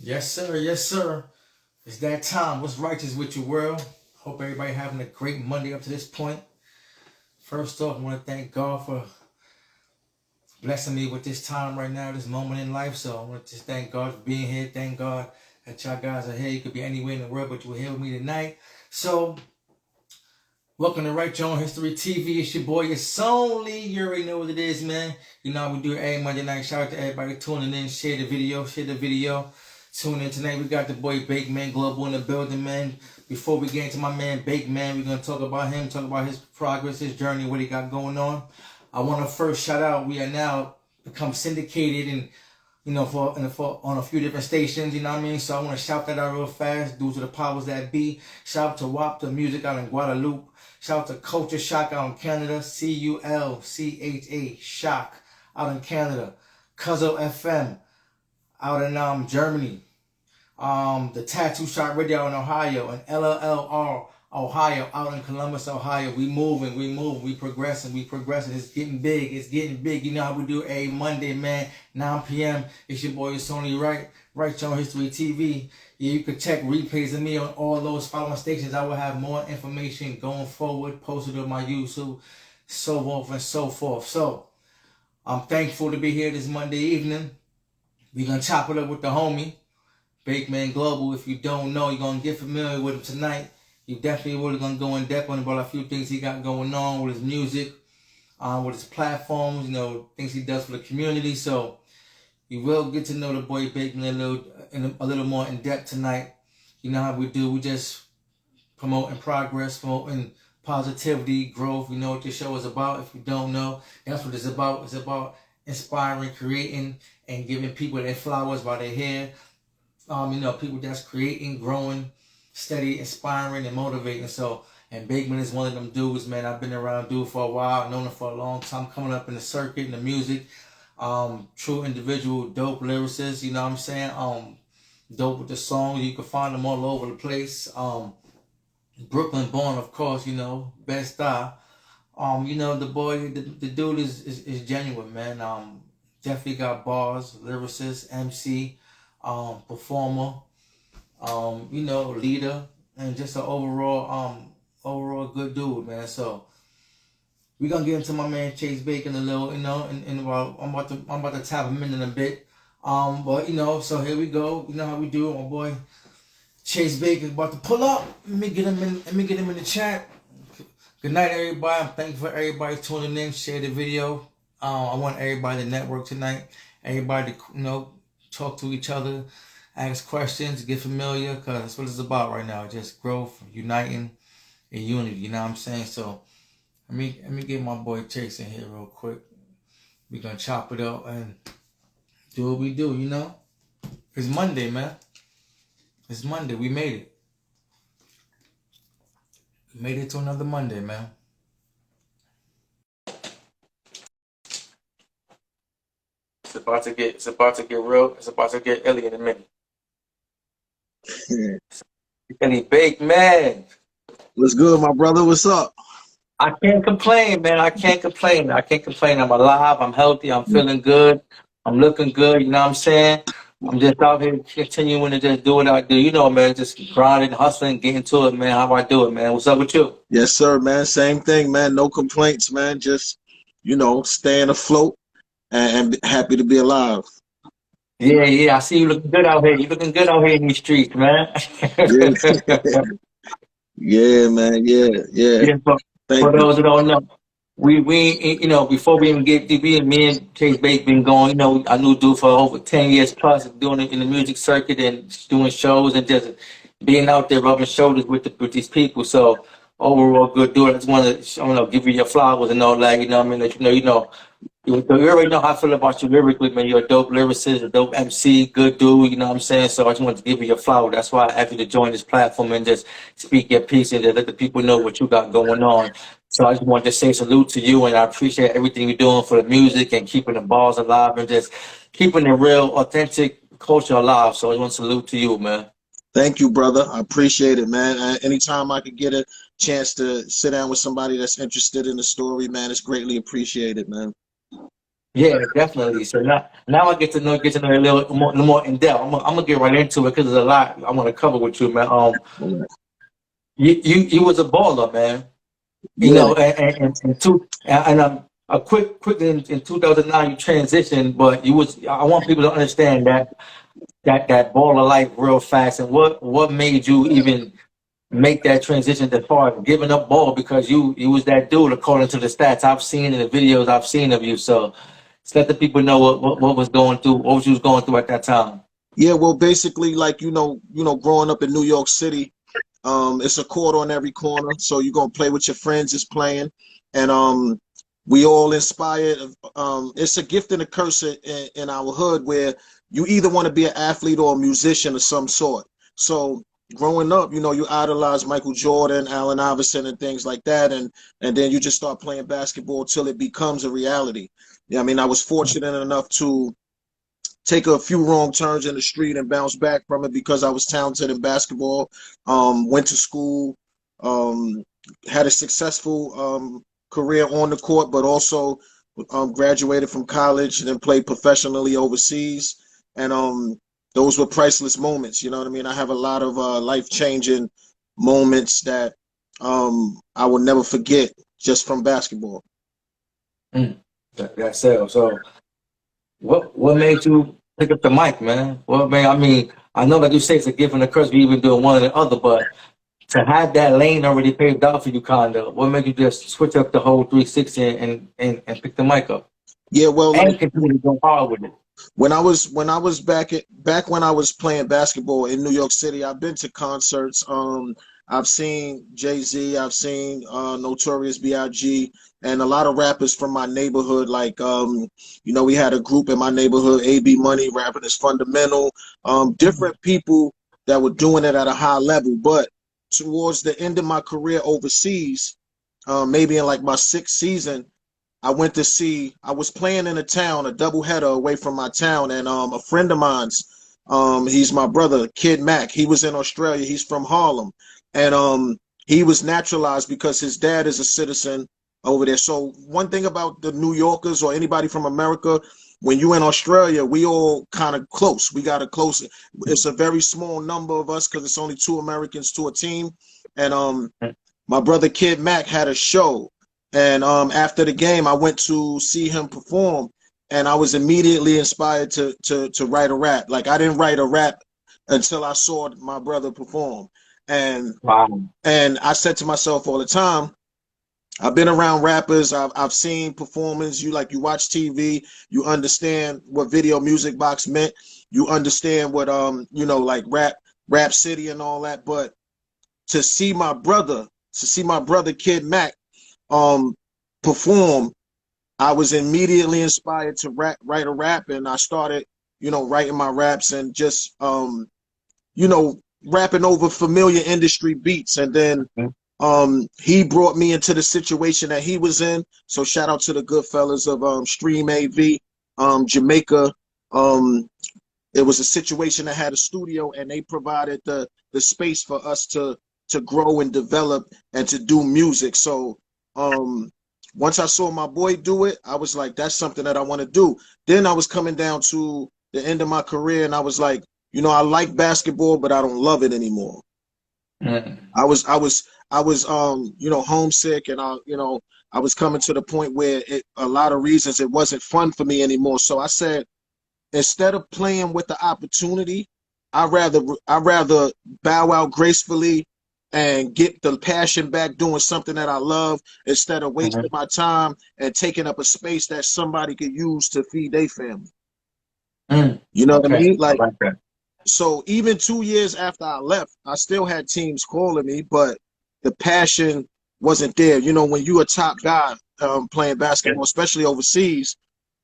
Yes, sir. Yes, sir. It's that time. What's righteous with your world? Hope everybody having a great Monday up to this point. First off, I want to thank God for blessing me with this time right now, this moment in life. So I want to just thank God for being here. Thank God that y'all guys are here. You could be anywhere in the world, but you were here with me tonight. So welcome to Write Your Own History TV. It's your boy, it's only, you already know what it is, man. You know how we do it every Monday night. Shout out to everybody tuning in. Share the video. Tune in tonight. We got the boy Bake Man Global in the building, man. Before we get into my man Bake Man, we're gonna talk about him, talk about his progress, his journey, what he got going on. I want to first shout out. We are now become syndicated and on a few different stations. You know what I mean. So I want to shout that out real fast. Due to the powers that be. Shout out to WAP the Music out in Guadeloupe. Shout out to Culture Shock out in Canada. CULCHA Shock out in Canada. Cuzzo FM out in Germany. The Tattoo Shop Radio in Ohio, and LLR Ohio out in Columbus, Ohio. We moving, we progressing. It's getting big. You know how we do every Monday, man, 9 p.m. It's your boy, it's only Write Your Own History TV. Yeah, you can check replays of me on all those following stations. I will have more information going forward, posted on my YouTube, so on and so forth. So I'm thankful to be here this Monday evening. We're gonna chop it up with the homie Bake Man Global. If you don't know, you're gonna get familiar with him tonight. You definitely really gonna go in depth on about a few things he got going on with his music, with his platforms, things he does for the community. So you will get to know the boy Bake Man a little more in depth tonight. You know how we do. We just promoting progress, promoting positivity, growth. You know what this show is about. If you don't know, that's what it's about. It's about inspiring, creating, and giving people their flowers while they're here. People that's creating, growing, steady, inspiring, and motivating. So, and Bakeman is one of them dudes, man. I've been around dude for a while, known him for a long time, coming up in the circuit, in the music. True individual, dope lyricist, you know what I'm saying? Dope with the songs. You can find them all over the place. Brooklyn born, of course, best style. The boy, the dude is genuine, man. Definitely got bars, lyricist, MC, performer, leader, and just an overall good dude, man. So we're gonna get into my man Chase Bacon a little, in about I'm about to tap him in a bit. So here we go. You know how we do it, my boy Chase Bacon about to pull up. Let me get him in the chat. Good night, everybody. I'm thankful for everybody tuning in. Share the video. I want everybody to network tonight. Everybody to, talk to each other, ask questions, get familiar, because that's what it's about right now. Just growth, uniting, and unity. You know what I'm saying? So let me get my boy Chase in here real quick. We're going to chop it up and do what we do, It's Monday, man. It's Monday. We made it. We made it to another Monday, man. It's about to get real. It's about to get Ellie in a minute. Ellie Bake Man. What's good, my brother? What's up? I can't complain, man. I can't complain. I'm alive. I'm healthy. I'm feeling good. I'm looking good. You know what I'm saying? I'm just out here continuing to just do what I do. Man, just grinding, hustling, getting to it, man. How I do it, man. What's up with you? Yes, sir, man. Same thing, man. No complaints, man. Just, staying afloat and happy to be alive. Yeah. I see you looking good out here. You looking good out here in these streets, man. Yeah, man. Yeah. For those who don't know, we before we even get deep in, me and Chase Bake been going, I knew dude for over 10 years plus, doing it in the music circuit and doing shows and just being out there rubbing shoulders with these people. So overall good dude. I just want to give you your flowers and all that, Let you already know how I feel about you lyrically, man. You're a dope lyricist, a dope MC, good dude, you know what I'm saying? So I just wanted to give you your flower. That's why I asked you to join this platform and just speak your piece and just let the people know what you got going on. So I just wanted to say salute to you, and I appreciate everything you're doing for the music and keeping the balls alive and just keeping the real, authentic culture alive. So I just want to salute to you, man. Thank you, brother. I appreciate it, man. Anytime I could get a chance to sit down with somebody that's interested in the story, man, it's greatly appreciated, man. Yeah, definitely. So now I get to know a little more in depth. I'm gonna get right into it because there's a lot I want to cover with you, man. You was a baller, man. You Yeah. know, a quick in 2009 you transitioned, but you was I want people to understand that baller life real fast, and what made you even make that transition as far as giving up ball, because you was that dude according to the stats I've seen in the videos I've seen of you. So just let the people know what was going through, what you was going through at that time. Yeah, well, basically, like growing up in New York City, it's a court on every corner, so you're gonna play with your friends is playing, and we all inspired. It's a gift and a curse in our hood where you either want to be an athlete or a musician of some sort. So growing up, you idolize Michael Jordan, Allen Iverson, and things like that, and then you just start playing basketball till it becomes a reality. Yeah, I mean, I was fortunate enough to take a few wrong turns in the street and bounce back from it because I was talented in basketball. Went to school, um, had a successful career on the court, but also graduated from college and then played professionally overseas. And those were priceless moments. You know what I mean? I have a lot of life-changing moments that I will never forget just from basketball. Mm, that's it. So what made you pick up the mic, man? What made I mean, I know like you say it's a gift and a curse. You even doing one or the other, but to have that lane already paved out for you, kinda, what made you just switch up the whole 360 and pick the mic up Yeah, well, like and continue to go hard with it? when I was back when I was playing basketball in New York City, I've been to concerts. I've seen Jay-Z, I've seen Notorious B.I.G. and a lot of rappers from my neighborhood. Like we had a group in my neighborhood, AB Money, rapping is fundamental. Different people that were doing it at a high level. But towards the end of my career overseas, maybe in like my sixth season, I was playing in a town, a doubleheader away from my town, and a friend of mine's, he's my brother, Kid Mac. He was in Australia. He's from Harlem, and he was naturalized because his dad is a citizen over there. So one thing about the New Yorkers or anybody from America, when you in Australia, we all kind of close. We got a close. It's a very small number of us because it's only two Americans to a team, and my brother Kid Mac had a show, and after the game, I went to see him perform, and I was immediately inspired to write a rap. Like I didn't write a rap until I saw my brother perform, and Wow. and I said to myself all the time, I've been around rappers. I've seen performance. You watch TV. You understand what Video Music Box meant. You understand what like Rap City and all that. But to see my brother Kid Mac um perform, I was immediately inspired to write a rap, and I started, writing my raps and just you know, rapping over familiar industry beats. And then he brought me into the situation that he was in. So shout out to the good fellas of Stream AV, Jamaica. Um, it was a situation that had a studio, and they provided the space for us to grow and develop and to do music. So um once I saw my boy do it, I was like, that's something that I want to do. Then I was coming down to the end of my career, and I was like, I like basketball, but I don't love it anymore. Mm. I was homesick, and I was coming to the point where a lot of reasons it wasn't fun for me anymore. So I said, instead of playing with the opportunity, I rather bow out gracefully and get the passion back doing something that I love, instead of wasting Mhm. my time and taking up a space that somebody could use to feed their family. Mm. You know what I Okay, mean? I Like, like that. so even 2 years after I left, I still had teams calling me, but the passion wasn't there. When you a top guy playing Yeah. basketball, especially overseas,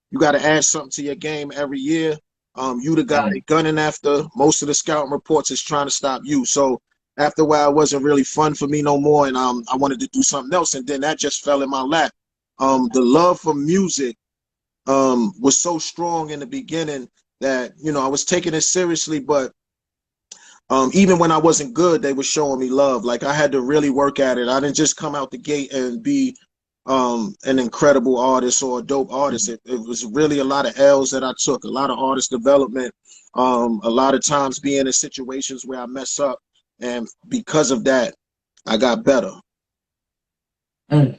you got to add something to your game every year. You the guy they Mm. gunning after. Most of the scouting reports is trying to stop you. So after a while, it wasn't really fun for me no more, and I wanted to do something else. And then that just fell in my lap. The love for music was so strong in the beginning that I was taking it seriously, but even when I wasn't good, they were showing me love. Like I had to really work at it. I didn't just come out the gate and be an incredible artist or a dope artist. It was really a lot of L's that I took, a lot of artist development, a lot of times being in situations where I mess up, and because of that, I got better.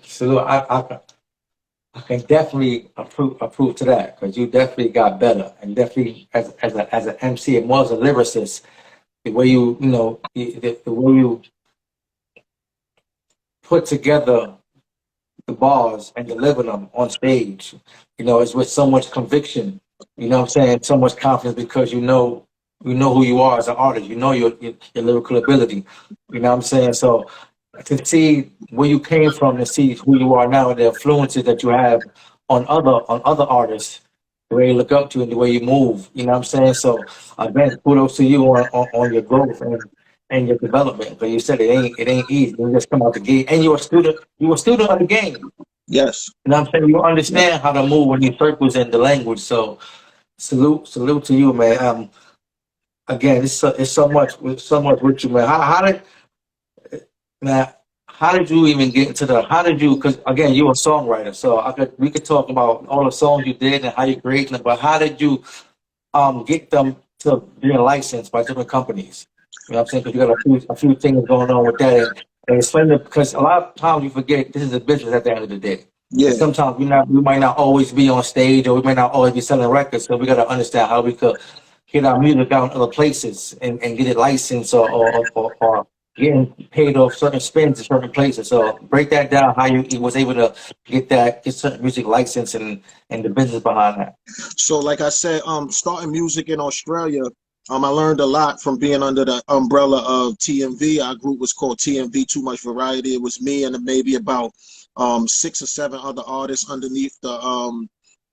So I can definitely approve to that, because you definitely got better, and definitely as an MC and more as a lyricist, the way the way you put together the bars and deliver them on stage, is with so much conviction. You know what I'm saying? So much confidence, because you know who you are as an artist. You know your lyrical ability. You know what I'm saying? So to see where you came from, to see who you are now, and the influences that you have on other artists, the way you look up to and the way you move. You know what I'm saying? So again, kudos to you on your growth and your development. But you said it ain't easy. You just come out the gate, and you're a student. You a student of the game. Yes. You know what I'm saying? You Yeah. understand how to move in these circles and the language. So salute to you, man. Again, it's so much with you, man. Man, how did you even get into how did you, because again, you're a songwriter, so we could talk about all the songs you did and how you created them, but how did you get them to being licensed by different companies? You know what I'm saying? Because you got a few things going on with that, and explain it, because a lot of times you forget this is a business at the end of the day. Yeah. And sometimes we might not always be on stage, or we might not always be selling records, so we got to understand how we could get our music out in other places and get it licensed, or getting paid off certain spins in certain places. So break that down, how you was able to get certain music license and the business behind that. So, like I said, starting music in Australia, I learned a lot from being under the umbrella of TMV. Our group was called TMV, Too Much Variety. It was me and maybe about 6 or 7 other artists underneath the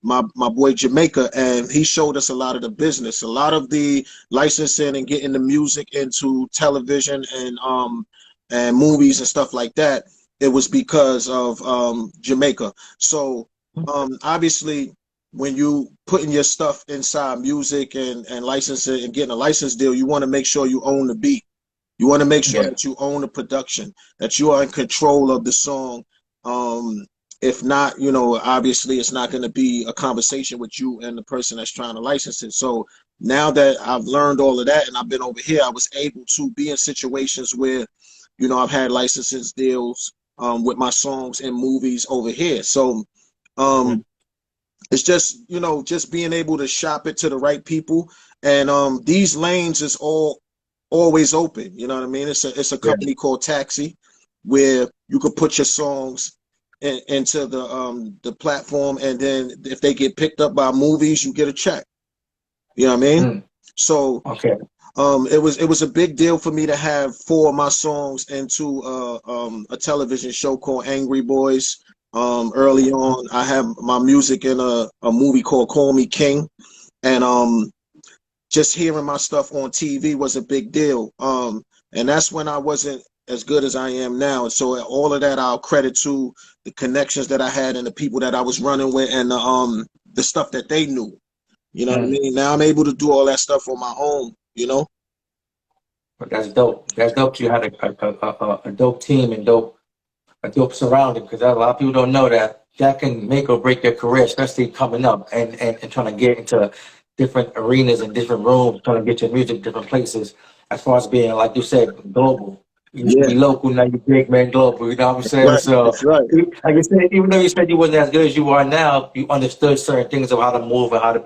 my boy Jamaica, and he showed us a lot of the business, a lot of the licensing and getting the music into television and movies and stuff like that. It was because of Jamaica. So obviously, when you putting your stuff inside music and licensing and getting a license deal, you want to make sure you own the beat. You want to make sure that you own the production, that you are in control of the song. If not, obviously it's not going to be a conversation with you and the person that's trying to license it. So now that I've learned all of that and I've been over here, I was able to be in situations where, I've had licenses deals with my songs and movies over here. So it's just, just being able to shop it to the right people. And these lanes is always open. You know what I mean? It's a company called Taxi, where you could put your songs into the platform, and then if they get picked up by movies, you get a check. You know what I mean? So it was a big deal for me to have 4 of my songs into a television show called Angry Boys. Early on, I have my music in a movie called Call Me King, and just hearing my stuff on TV was a big deal. And that's when I wasn't as good as I am now. And so all of that I'll credit to the connections that I had and the people that I was running with, and the stuff that they knew. You know what I mean? Now I'm able to do all that stuff on my own, But that's dope. That's dope. You had a dope team and a dope surrounding, because a lot of people don't know that can make or break their career, especially coming up and trying to get into different arenas and different rooms, trying to get your music different places, as far as being, like you said, global. You used to be local, now you're big man global, you know what I'm saying? Right, so, that's right. like you said, even though you said you wasn't as good as you are now, you understood certain things of how to move and how to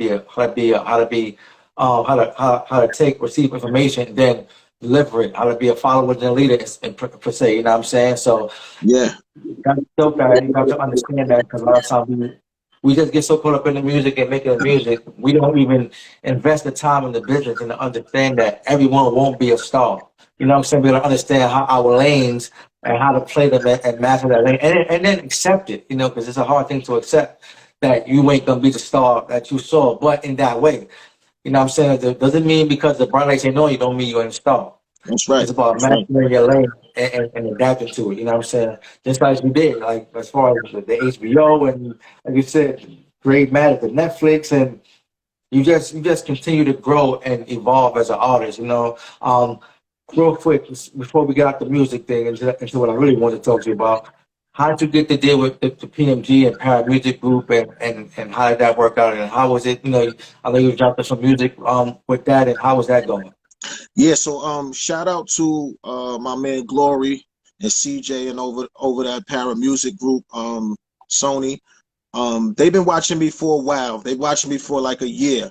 receive information, and then deliver it, how to be a follower and a leader, per se, you know what I'm saying? So, that's dope, that you have to understand that, because a lot of times we just get so caught up in the music and making the music, we don't even invest the time in the business and to understand that everyone won't be a star. You know what I'm saying? We got to understand how our lanes and how to play them and master that lane, and then accept it, because it's a hard thing to accept that you ain't going to be the star that you saw, but in that way. You know what I'm saying? It doesn't mean because the bright lights ain't on you don't mean you ain't a star. That's right. It's about mastering your lane and adapting to it. You know what I'm saying? Just like you did, like as far as the HBO and, like you said, Great Matter, the Netflix, and you just continue to grow and evolve as an artist. Real quick before we get out the music thing into what I really wanted to talk to you about. how did you get to deal with the PMG and Para Music Group, and how did that work out? And how was it? I know you dropped us some music with that, and how was that going? Yeah, so shout out to my man Glory and CJ and over that Para Music Group, Sony. They've been watching me for a while. They watched me for like a year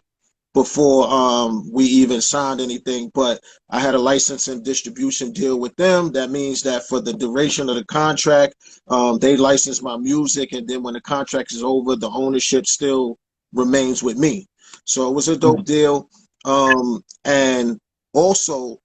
before we even signed anything. But I had a license and distribution deal with them. That means that for the duration of the contract, they license my music, and then when the contract is over, the ownership still remains with me. So it was a dope deal. And also,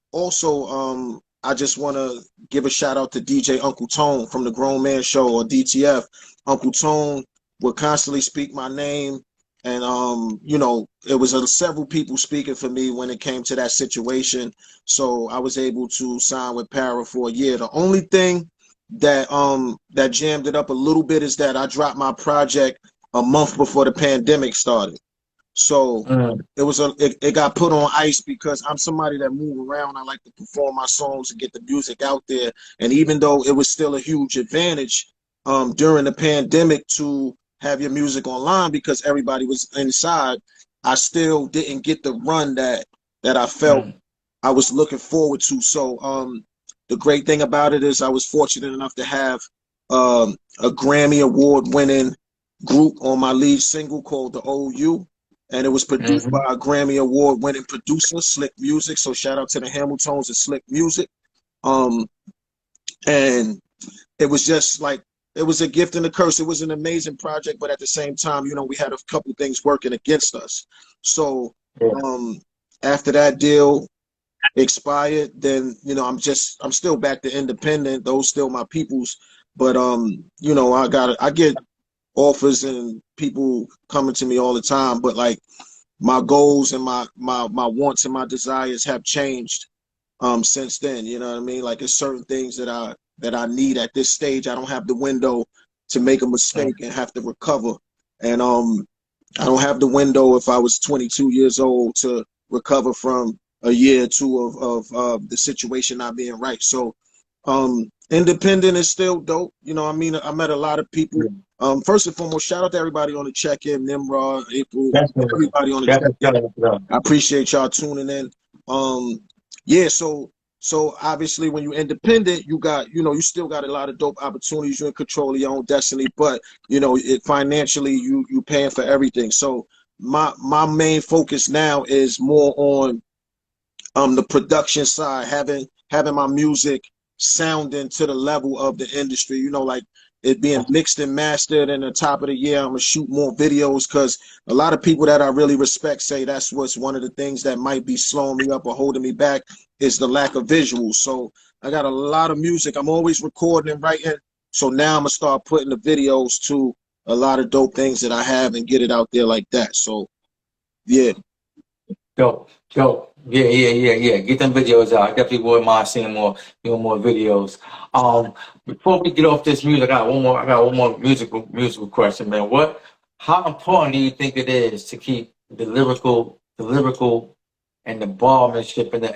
I just want to give a shout out to DJ Uncle Tone from the Grown Man Show, or DTF. Uncle Tone would constantly speak my name, and it was several people speaking for me when it came to that situation. So I was able to sign with Para for a year. The only thing that that jammed it up a little bit is that I dropped my project a month before the pandemic started. So it got put on ice because I'm somebody that move around. I like to perform my songs and get the music out there. And even though it was still a huge advantage during the pandemic to have your music online because everybody was inside, I still didn't get the run that I felt I was looking forward to. So the great thing about it is I was fortunate enough to have a Grammy Award winning group on my lead single called The OU. And it was produced by a Grammy Award winning producer, Slick Music. So shout out to the Hamiltons and Slick Music. And it was just like, it was a gift and a curse. It was an amazing project, but at the same time, we had a couple things working against us. So after that deal expired, then I'm still back to independent. Those still my peoples, but I get offers and people coming to me all the time, but like my goals and my wants and my desires have changed since then. You know what I mean? Like, it's certain things that I need at this stage. I don't have the window to make a mistake and have to recover. And I don't have the window if I was 22 years old to recover from a year or two of the situation not being right. So independent is still dope. I met a lot of people. First and foremost, shout out to everybody on the check-in, Nimrod, April, everybody on the check-in. I appreciate y'all tuning in. So obviously when you're independent, you got, you still got a lot of dope opportunities. You're in control of your own destiny, but financially you paying for everything. So my main focus now is more on the production side, having my music sounding to the level of the industry, like it being mixed and mastered. And the top of the year, I'm gonna shoot more videos, because a lot of people that I really respect say that's what's one of the things that might be slowing me up or holding me back is the lack of visuals. So I got a lot of music. I'm always recording and writing. So now I'm gonna start putting the videos to a lot of dope things that I have and get it out there like that. So yeah. Dope. Yeah. Get them videos out. I definitely wouldn't mind seeing more videos. Before we get off this music, I got one more musical question, man. How important do you think it is to keep the lyrical and the barmanship and the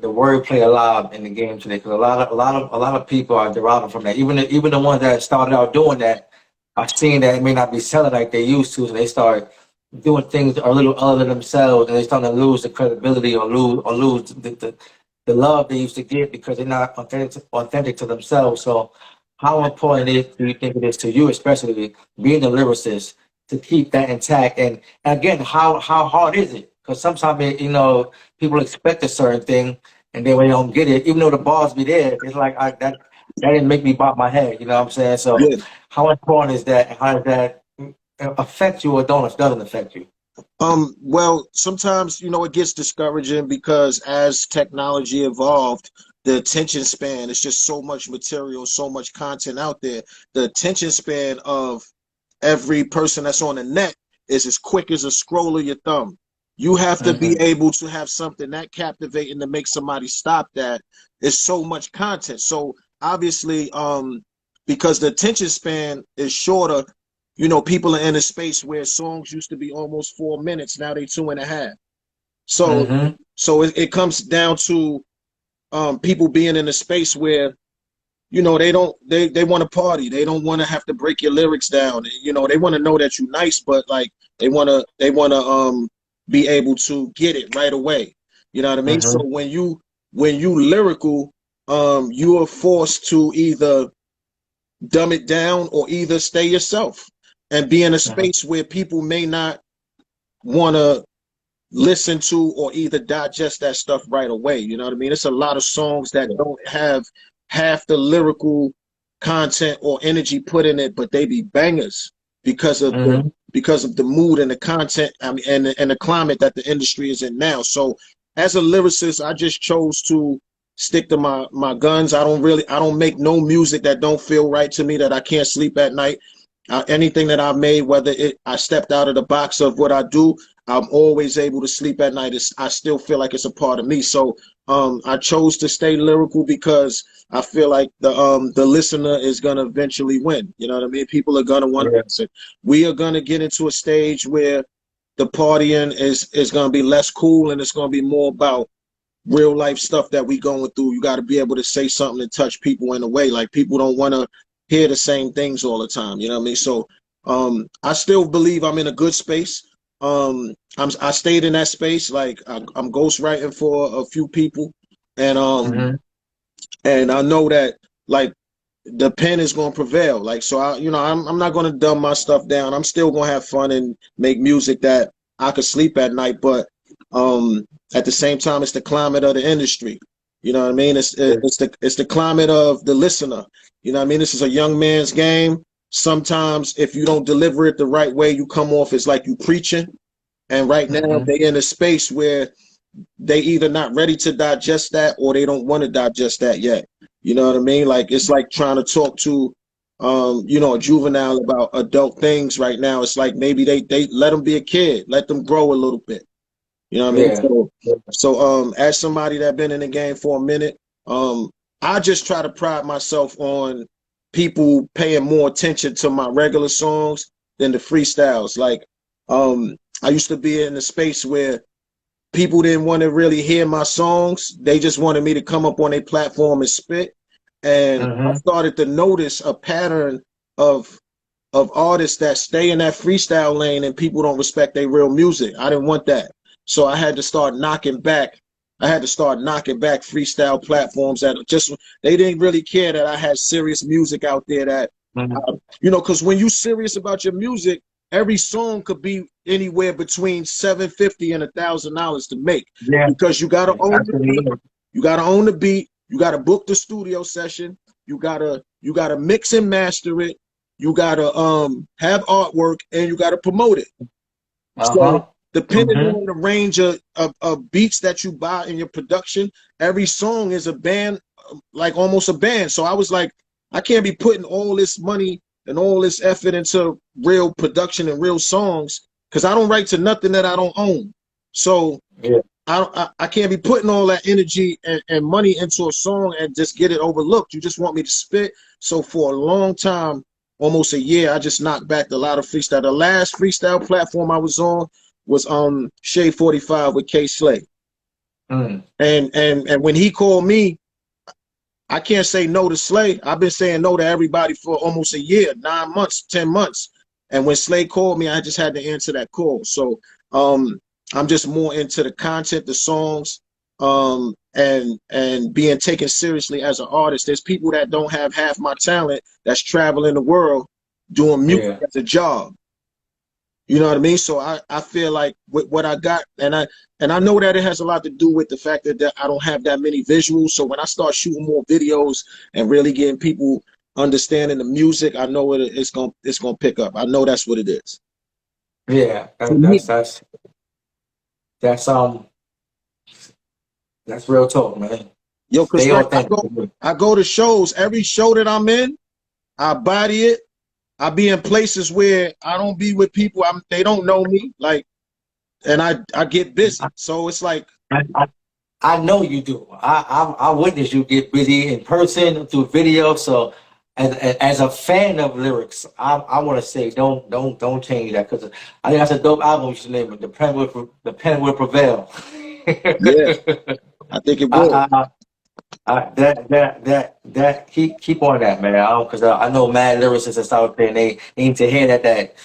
wordplay alive in the game today? Because a lot of people are deriving from that. Even the ones that started out doing that are seeing that it may not be selling like they used to, so they start doing things a little other than themselves, and they start to lose the credibility or lose the love they used to get because they're not authentic to themselves. So how important do you think it is to you, especially being a lyricist, to keep that intact? And again, how hard is it? Because sometimes people expect a certain thing, and then when they don't get it, even though the bars be there, it's like that didn't make me bop my head. You know what I'm saying? So Yeah. how important is that? And how does that affect you or doesn't affect you? Well, sometimes, it gets discouraging because as technology evolved, the attention span is just so much material, so much content out there. The attention span of every person that's on the net is as quick as a scroll of your thumb. You have to be able to have something that captivating to make somebody stop that. It's so much content. So obviously, because the attention span is shorter, people are in a space where songs used to be almost 4 minutes. Now they 2.5. So it comes down to people being in a space where they want to party. They don't want to have to break your lyrics down. They want to know that you're nice, but like they want to be able to get it right away. You know what I mean? So when you lyrical, you are forced to either dumb it down or either stay yourself and be in a space where people may not want to listen to or either digest that stuff right away. You know what I mean? It's a lot of songs that don't have half the lyrical content or energy put in it, but they be bangers because of the mood and the content, I mean, and the climate that the industry is in now. So as a lyricist, I just chose to stick to my guns. I don't make no music that don't feel right to me, that I can't sleep at night. Anything that I've made, whether I stepped out of the box of what I do, I'm always able to sleep at night. I still feel like it's a part of me. So I chose to stay lyrical because I feel like the listener is gonna eventually win. You know what I mean? People are gonna want to listen. We are gonna get into a stage where the partying is gonna be less cool and it's gonna be more about real life stuff that we going through. You got to be able to say something and touch people in a way. Like, people don't want to hear the same things all the time. You know what I mean? So I still believe I'm in a good space. I stayed in that space. Like, I'm ghostwriting for a few people, and and I know that, like, the pen is going to prevail. Like, so I'm not going to dumb my stuff down. I'm still going to have fun and make music that I could sleep at night. But at the same time, it's the climate of the industry. You know what I mean? It's the climate of the listener. You know what I mean? This is a young man's game. Sometimes if you don't deliver it the right way, you come off as like you preaching. And right now they in a space where they either not ready to digest that or they don't want to digest that yet. You know what I mean? Like, it's like trying to talk to a juvenile about adult things right now. It's like maybe they let them be a kid, let them grow a little bit. You know what I mean? So as somebody that been in the game for a minute, I just try to pride myself on people paying more attention to my regular songs than the freestyles. Like, I used to be in a space where people didn't want to really hear my songs. They just wanted me to come up on a platform and spit. And I started to notice a pattern of artists that stay in that freestyle lane and people don't respect their real music. I didn't want that. So I had to start knocking back. Freestyle platforms that they didn't really care that I had serious music out there that, because when you serious about your music, every song could be anywhere between $750 and $1,000 to make. Because you gotta own the beat, you gotta book the studio session, you gotta mix and master it, you gotta have artwork, and you gotta promote it. So depending on the range of beats that you buy in your production, every song is a band, like almost a band. So I was like, I can't be putting all this money and all this effort into real production and real songs, because I don't write to nothing that I don't own. So I can't be putting all that energy and money into a song and just get it overlooked. You just want me to spit. So for a long time, almost a year, I just knocked back a lot of freestyle. The last freestyle platform I was on was Shade 45 with K Slay. And when he called me, I can't say no to Slay. I've been saying no to everybody for almost a year, 9 months, 10 months. And when Slay called me, I just had to answer that call. So I'm just more into the content, the songs, and being taken seriously as an artist. There's people that don't have half my talent that's traveling the world doing music as a job. You know what I mean? So I feel like with what I got, and I know that it has a lot to do with the fact that I don't have that many visuals. So when I start shooting more videos and really getting people understanding the music, I know it's gonna pick up. I know that's what it is. Yeah, that's real talk, man. Yo, cause Stay like authentic. I go to shows. Every show that I'm in, I body it. I be in places where I don't be with people. They don't know me, like, and I get busy. So it's like, I know you do. I witness you get busy in person through video. So as a fan of lyrics, I want to say don't change that, because I think that's a dope album. You should name it. The pen will prevail. yeah, I think it will. Keep on that, man. Because I know mad lyricists out there, and they need to hear that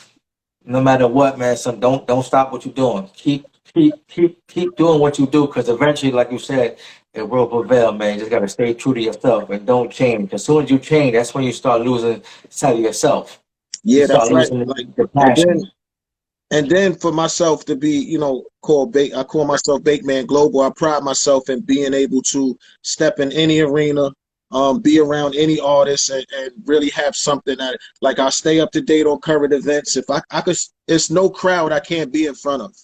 no matter what, man, some don't stop what you're doing. Keep doing what you do, because eventually, like you said, it will prevail, man. You just gotta stay true to yourself and don't change. As soon as you change, that's when you start losing sight of yourself. You Yeah, that's start right. losing Like, the and passion. then for myself to be, I call myself Bake Man Global. I pride myself in being able to step in any arena, be around any artist, and really have something that, like, I stay up to date on current events. If I could, it's no crowd I can't be in front of.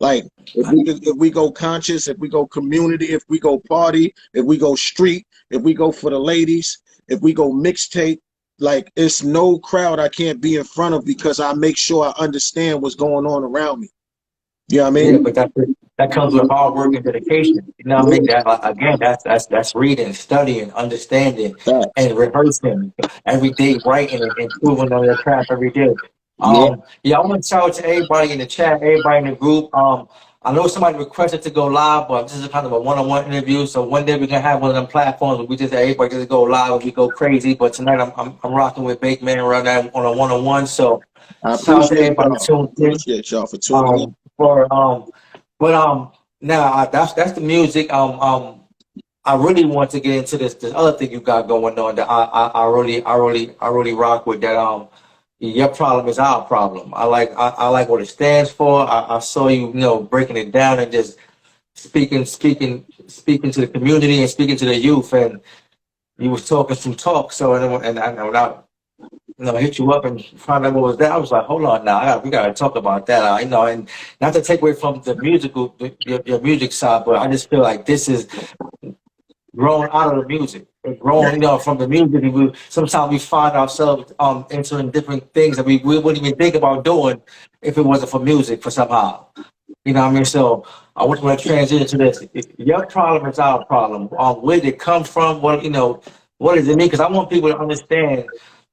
Like, if we go conscious, if we go community, if we go party, if we go street, if we go for the ladies, if we go mixtape, like, it's no crowd I can't be in front of, because I make sure I understand what's going on around me. You know what I Yeah, mean? but that comes with hard work and dedication. You know what I mean? That again, that's reading, studying, understanding, Facts. and rehearsing every day, writing and improving on your craft every day. Yeah, Yeah, I want to shout out to everybody in the chat, everybody in the group. I know somebody requested to go live, but this is kind of a one-on-one interview. So one day we can have one of them platforms where we just everybody just go live and we go crazy. But tonight I'm rocking with Bake Man right now on a one-on-one. So I shout out to appreciate everybody y'all. tuned in. Appreciate y'all for tuning in. For but now that's the music. I really want to get into this other thing you got going on that I really rock with. That your problem is our problem. I like what it stands for. I saw you, breaking it down and just speaking to the community and speaking to the youth, and you was talking some talk. So and I hit you up and find out what was that. I was like, hold on now, we gotta talk about that. And not to take away from the musical, your music side, but I just feel like this is grown out of the music. It grown, from the music. Sometimes we find ourselves entering different things that we wouldn't even think about doing if it wasn't for music for somehow. You know what I mean? So I want to transition to this. Your problem is our problem. Where did it come from? What does it mean? Because I want people to understand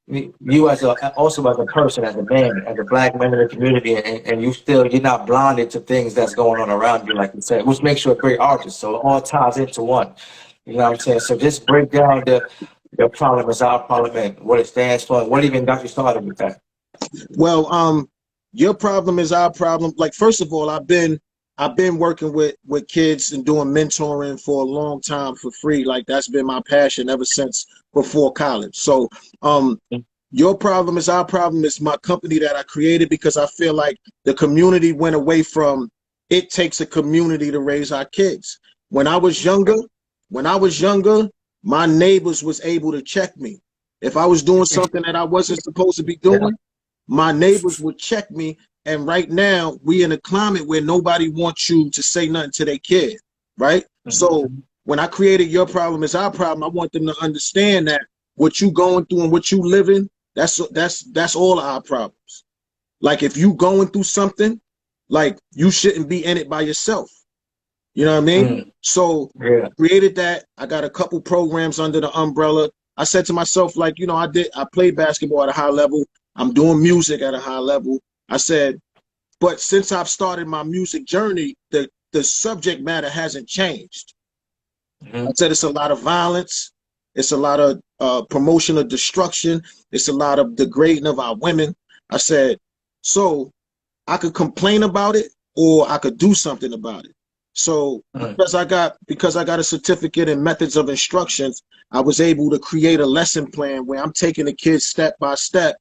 you also as a person, as a man, as a black man in the community, and you're not blinded to things that's going on around you, like you said, which makes you a great artist. So it all ties into one. You know what I'm saying? So just break down the problem is our problem and what it stands for, and what even got you started with that. Well, your problem is our problem. Like, first of all, I've been working with kids and doing mentoring for a long time for free. Like, that's been my passion ever since before college. So, your problem is our problem is my company that I created, because I feel like the community went away from, it takes a community to raise our kids. When I was younger, my neighbors was able to check me. If I was doing something that I wasn't supposed to be Yeah. doing, my neighbors would check me. And right now, we in a climate where nobody wants you to say nothing to their kid, right? So Mhm. when I created Your Problem Is Our Problem, I want them to understand that what you going through and what you living, that's all our problems. Like, if you going through something, like, you shouldn't be in it by yourself. You know what I mean? Mm. So Yeah. created that. I got a couple programs under the umbrella. I said to myself, like, I played basketball at a high level. I'm doing music at a high level. I said, but since I've started my music journey, the subject matter hasn't changed. I Mhm. said it's a lot of violence. It's a lot of promotion of destruction. It's a lot of degrading of our women. I said, so I could complain about it, or I could do something about it. So Mm. because I got a certificate in methods of instructions, I was able to create a lesson plan where I'm taking the kids step by step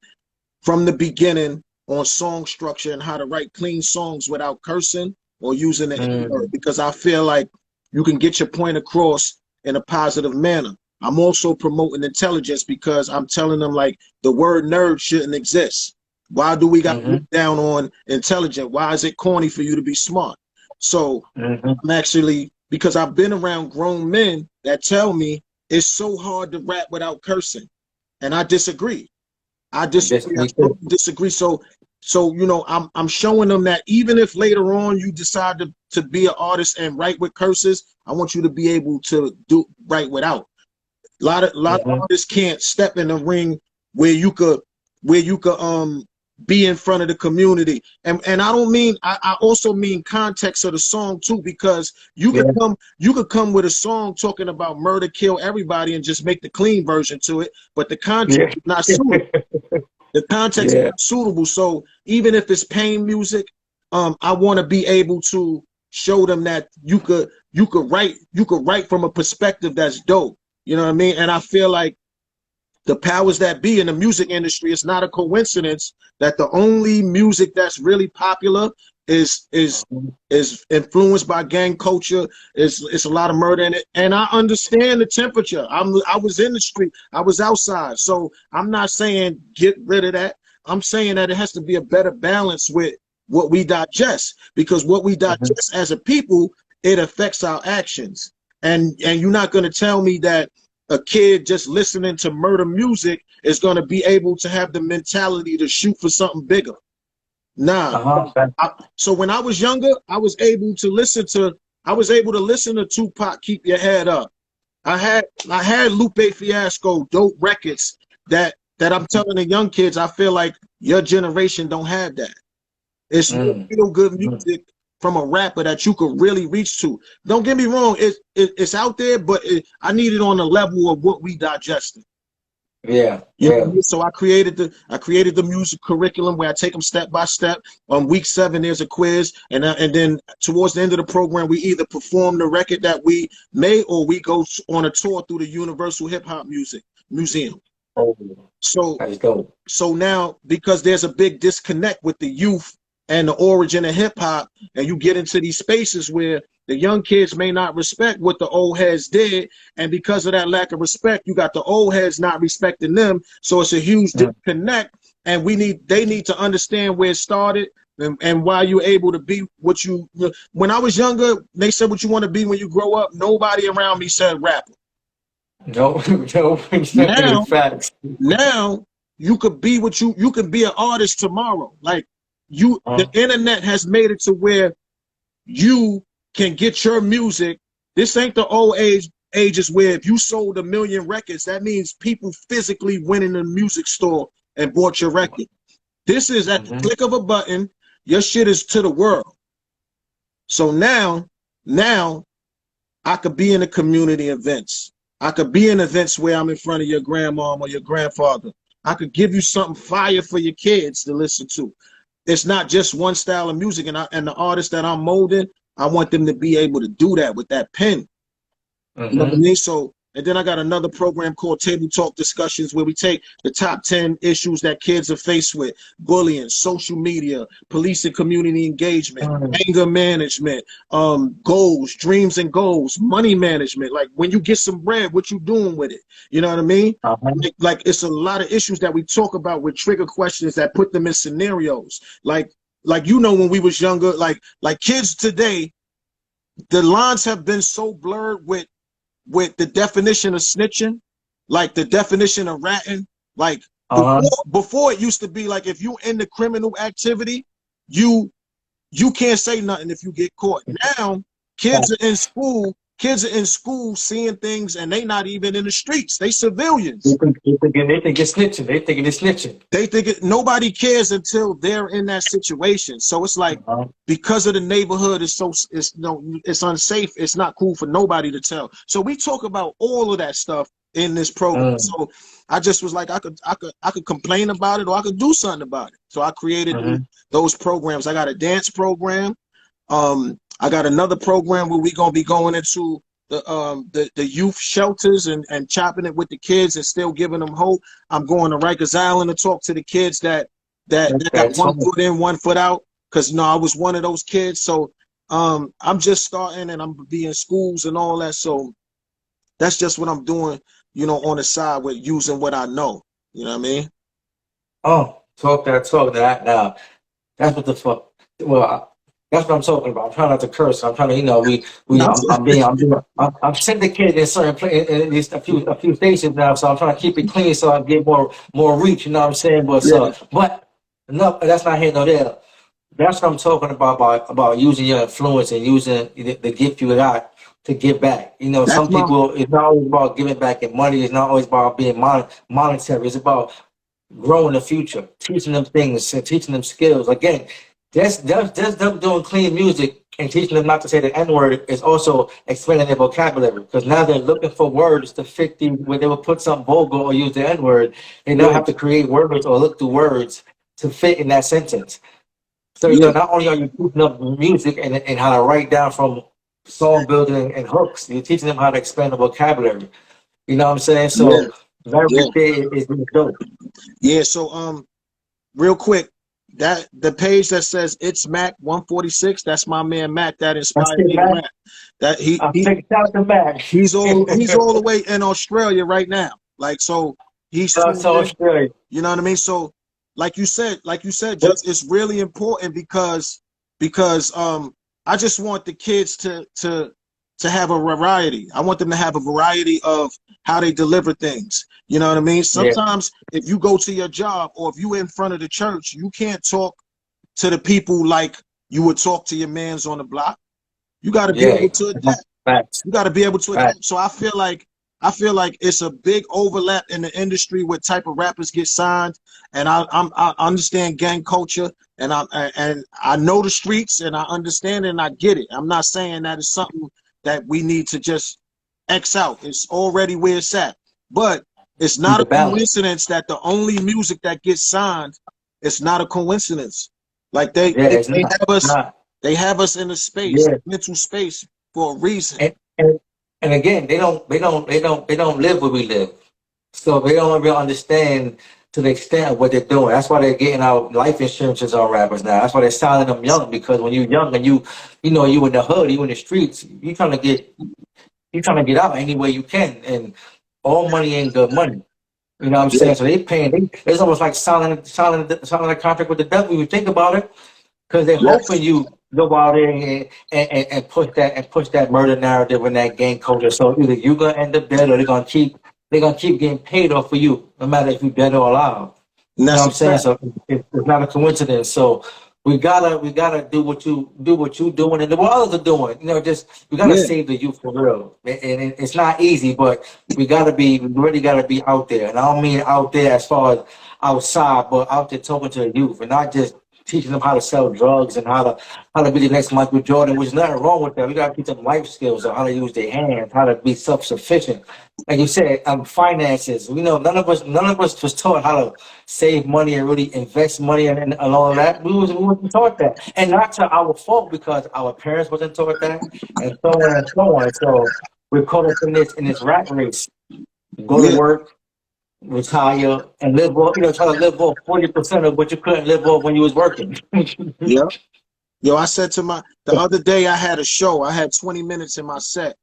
from the beginning on song structure and how to write clean songs without cursing or using the N word, Mm. because I feel like you can get your point across in a positive manner. I'm also promoting intelligence, because I'm telling them, like, the word nerd shouldn't exist. Why do we got to look Mhm. down on intelligent? Why is it corny for you to be smart? So Mhm. I'm actually, because I've been around grown men that tell me it's so hard to rap without cursing. And I disagree. I This disagree. I me too. totally disagree. So I'm showing them that even if later on you decide to be an artist and write with curses, I want you to be able to do write without. A lot of Mhm. artists can't step in the ring where you could be in front of the community. And I don't mean, I also mean context of the song too, because you could come with a song talking about murder, kill everybody, and just make the clean version to it, but the context is not suitable. The context is not suitable. So even if it's pain music, I want to be able to show them that you could write from a perspective that's dope. You know what I mean? And I feel like the powers that be in the music industry, it's not a coincidence that the only music that's really popular is influenced by gang culture. It's a lot of murder in it. And I understand the temperature. I was in the street, I was outside. So I'm not saying get rid of that. I'm saying that it has to be a better balance with what we digest, because what we digest as a people, it affects our actions. And you're not going to tell me that a kid just listening to murder music is going to be able to have the mentality to shoot for something bigger. Nah. So when I was younger, I was able to listen to Tupac, Keep Your Head Up. I had Lupe Fiasco, dope records that I'm telling the young kids, I feel like your generation don't have that. It's real good music from a rapper that you could really reach to. Don't get me wrong, it's out there, but I need it on the level of what we digested. Yeah. So I created the music curriculum where I take them step by step. On week 7, there's a quiz, and then towards the end of the program, we either perform the record that we made or we go on a tour through the Universal Hip Hop Music Museum. So now, because there's a big disconnect with the youth and the origin of hip hop, and you get into these spaces where the young kids may not respect what the old heads did, and because of that lack of respect, you got the old heads not respecting them. So it's a huge disconnect, and they need to understand where it started and why you're able to be what you. When I was younger, they said what you want to be when you grow up. Nobody around me said rapper. No, facts. Now you could be what you can be an artist tomorrow. Like the internet has made it to where you can get your music. This ain't the old ages where if you sold 1 million records, that means people physically went in the music store and bought your record. This is at the click of a button. Your shit is to the world. So now I could be in the community events. I could be in events where I'm in front of your grandmom or your grandfather. I could give you something fire for your kids to listen to. It's not just one style of music, and the artists that I'm molding, I want them to be able to do that with that pen. You know what I mean? So, and then I got another program called Table Talk Discussions, where we take the top 10 issues that kids are faced with: bullying, social media, police and community engagement, anger management, goals, dreams and goals, money management. Like when you get some bread, what you doing with it? You know what I mean? Like it's a lot of issues that we talk about with trigger questions that put them in scenarios. Like when we was younger, like kids today, the lines have been so blurred with the definition of snitching, like the definition of ratting. Like before it used to be like if you in the criminal activity, you can't say nothing if you get caught. Now kids are in school seeing things, and they not even in the streets. They civilians. They think it's snitching. They thinking it's snitching. They think nobody cares until they're in that situation. So it's like because of the neighborhood is it's unsafe. It's not cool for nobody to tell. So we talk about all of that stuff in this program. So I just was like, I could complain about it, or I could do something about it. So I created those programs. I got a dance program. I got another program where we're gonna be going into the youth shelters and chopping it with the kids and still giving them hope. I'm going to Rikers Island to talk to the kids that got 1 foot in, 1 foot out, because I was one of those kids. So I'm just starting, and I'm be in schools and all that. So that's just what I'm doing, on the side with using what I know. You know what I mean? Oh, talk that now. That's what the fuck. Well. That's what I'm talking about. I'm trying not to curse. I'm trying to, I'm syndicated in certain places, in least a few stations now. So I'm trying to keep it clean so I get more reach. You know what I'm saying? But no, that's not here nor there. That's what I'm talking about using your influence and using the gift you got to give back. Some people, it's not always about giving back in money. It's not always about being monetary. It's about grow in the future, teaching them things and teaching them skills. Again, just them doing clean music and teaching them not to say the N word is also expanding their vocabulary, because now they're looking for words to fit the where they will put some vulgar or use the N word. They now Yeah, have to create words or look through words to fit in that sentence. So yeah, not only are you teaching them music and how to write down from song building and hooks, you're teaching them how to expand the vocabulary. You know what I'm saying? yeah, So that yeah, right there is dope. yeah. So real quick, that the page that says it's Mac 146, that's my man Mac that That's inspired it, me to man. rap. That he I'll he take it out the back. he's all the way in Australia right now. Like so he's tuned So in. Australia. You know what I mean? So like you said, just it's really important because I just want the kids to have a variety. I want them to have a variety of how they deliver things. You know what I mean? Yeah, Sometimes if you go to your job or if you in front of the church, you can't talk to the people like you would talk to your mans on the block. You got to be yeah. able to adapt. Facts, You got to be able to facts. adapt. So I feel like it's a big overlap in the industry what type of rappers get signed, and I understand gang culture, and I know the streets, and I understand it and I get it. I'm not saying that it's something that we need to just X out. It's already where it's at, but it's not The a balance. coincidence that the only music that gets signed. It's not a coincidence. Like they Yeah, they, it's they not. have It's us not. they have us in a space, Yeah, mental space for a reason. and and again, they don't live where we live, so they don't really understand to the extent of what they're doing. That's why they're getting out life insurances on rappers now. That's why they're signing them young, because when you're young and you in the hood, you in the streets, you trying to get out any way you can, and all money ain't good money. You know what I'm Yeah, saying? So they paying. It's almost like signing a contract with the devil. You think about it, because they're hoping yes, you go out there and push that murder narrative and that gang culture. So either you gonna end up dead, or they're gonna keep getting paid off for you, no matter if you're dead or alive. and You know that's what a I'm saying? fact. So it's not a coincidence. So we gotta do what you doing and what others are doing. Just we gotta Yeah, save the youth for real. And it's not easy, but we really gotta be out there. And I don't mean out there as far as outside, but out there talking to the youth and not just teaching them how to sell drugs and how to be the next Michael Jordan, which is nothing wrong with that. We gotta teach them life skills on how to use their hands, how to be self-sufficient. Like you said, finances. None of us was taught how to save money and really invest money and all of that. We wasn't taught that, and not to our fault, because our parents wasn't taught that, and so on and so on. So we're caught up in this rat race. Go to yeah, work, retire, and live off. Try to live off 40% of what you couldn't live off when you was working. yeah. Yo, I said to the other day I had a show. I had 20 minutes in my set.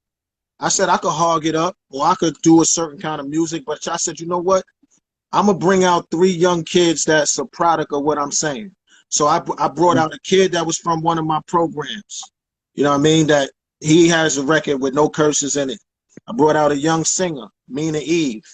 I said I could hog it up or I could do a certain kind of music, but I said, you know what? I'm gonna bring out three young kids that's a product of what I'm saying. So I brought out a kid that was from one of my programs. You know what I mean? That he has a record with no curses in it. I brought out a young singer, Mina Eve.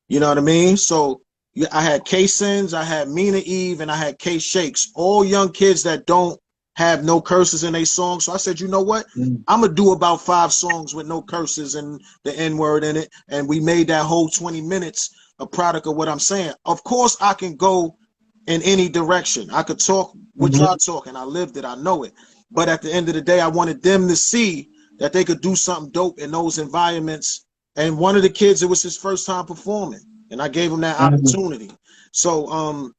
You know what I mean? So yeah, I had K Sins, I had Mina Eve, and I had K Shakes, all young kids that don't have no curses in their songs. So I said, you know what? I'm gonna do about 5 songs with no curses and the N word in it. And we made that whole 20 minutes a product of what I'm saying. Of course, I can go in any direction. I could talk what Mhm. y'all talking. I lived it, I know it. But at the end of the day, I wanted them to see that they could do something dope in those environments. And one of the kids, it was his first time performing, and I gave him that Mhm. opportunity. So,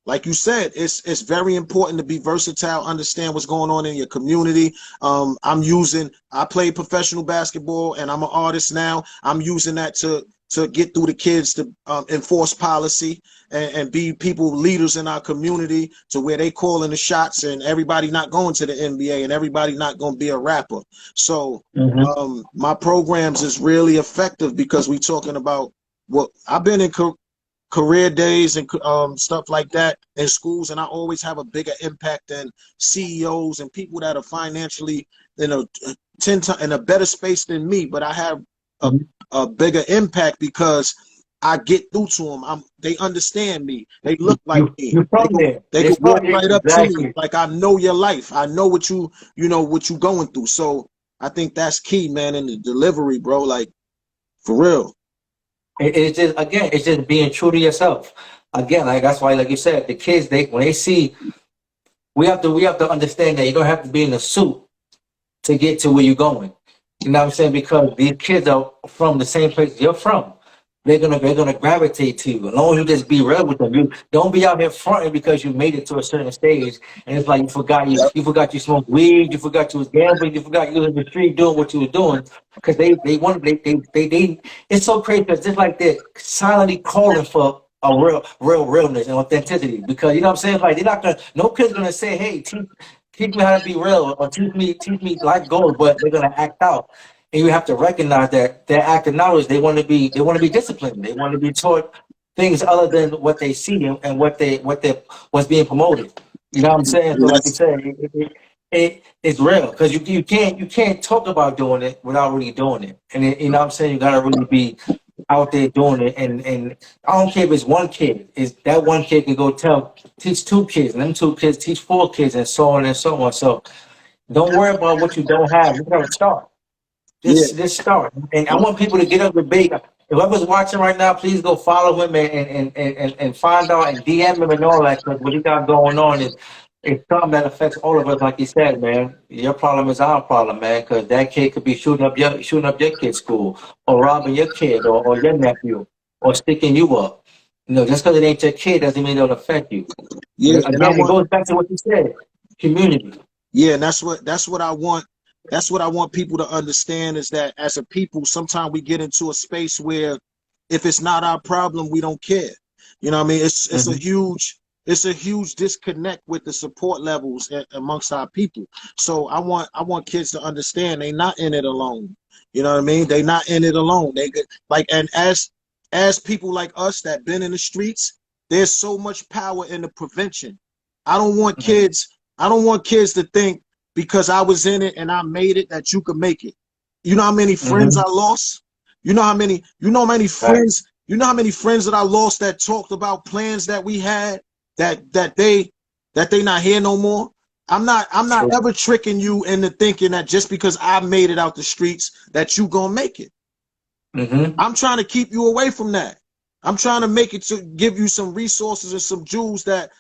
like you said, it's very important to be versatile, understand what's going on in your community. I play professional basketball, and I'm an artist now. I'm using that to get through the kids to enforce policy and be people leaders in our community to where they calling the shots and everybody not going to the NBA and everybody not going to be a rapper. So Mhm. my programs is really effective because we talking about what I've been in career days and stuff like that in schools, and I always have a bigger impact than CEOs and people that are financially in a 10 times in a better space than me, but I have a, Mhm. a bigger impact because I get through to them. They understand me. They look like You me. you They from could there? they They could from walk there right up to me exactly. like I know your life. I know what you know what you going through. So I think that's key, man, in the delivery, bro. Like for real. It's just, again, it's just being true to yourself. again, like that's why, like you said, the kids, when they see, we have to understand that you don't have to be in a suit to get to where you're going. You know what I'm saying? Because these kids are from the same place you're from. They're gonna gravitate to you. As long as you just be real with them. You don't be out here fronting because you made it to a certain stage and it's like you smoked weed, you forgot you was gambling, you forgot you was in the street doing what you were doing. Because they want they it's so crazy because just like they're silently calling for a realness and authenticity. Because you know what I'm saying? Like they're not gonna no kid's gonna say, hey, teach me how to be real or teach me life goals, but they're gonna act out. And you have to recognize that they're acting out is they want to be disciplined. They want to be taught things other than what they see and what's being promoted. You know what I'm saying? So like you Yes, said, it's real because you can't talk about doing it without really doing it. And you know what I'm saying? You gotta really be out there doing it. And I don't care if it's one kid. Is that one kid can go teach two kids, and them two kids teach four kids, and so on and so on. So don't worry about what you don't have. You gotta start. yeah, Just start. And I want people to get up with big. Whoever's watching right now, please go follow him and find out and DM him and all that because what he got going on is something that affects all of us. Like you said, man, your problem is our problem, man. Because that kid could be shooting up your kid's school or robbing your kid or your nephew or sticking you up. Just because it ain't your kid doesn't mean it'll affect you. yeah, and I Again, it want, goes back to what you said, community. yeah, and that's what I want. That's what I want people to understand is that as a people, sometimes we get into a space where if it's not our problem, we don't care. You know what I mean? Hmm. It's a huge disconnect with the support levels amongst our people. So I want kids to understand they not in it alone. You know what I mean? They not in it alone. They get like and as people like us that been in the streets, there's so much power in the prevention. I don't want kids, I don't want kids to think because I was in it and I made it that you could make it. You know how many friends Hmm. I lost? You know how many friends that I lost that talked about plans that we had that they not here no more. I'm not True. ever tricking you into thinking that just because I made it out the streets that you gonna make it. Hmm. I'm trying to keep you away from that. I'm trying to make it to give you some resources and some jewels that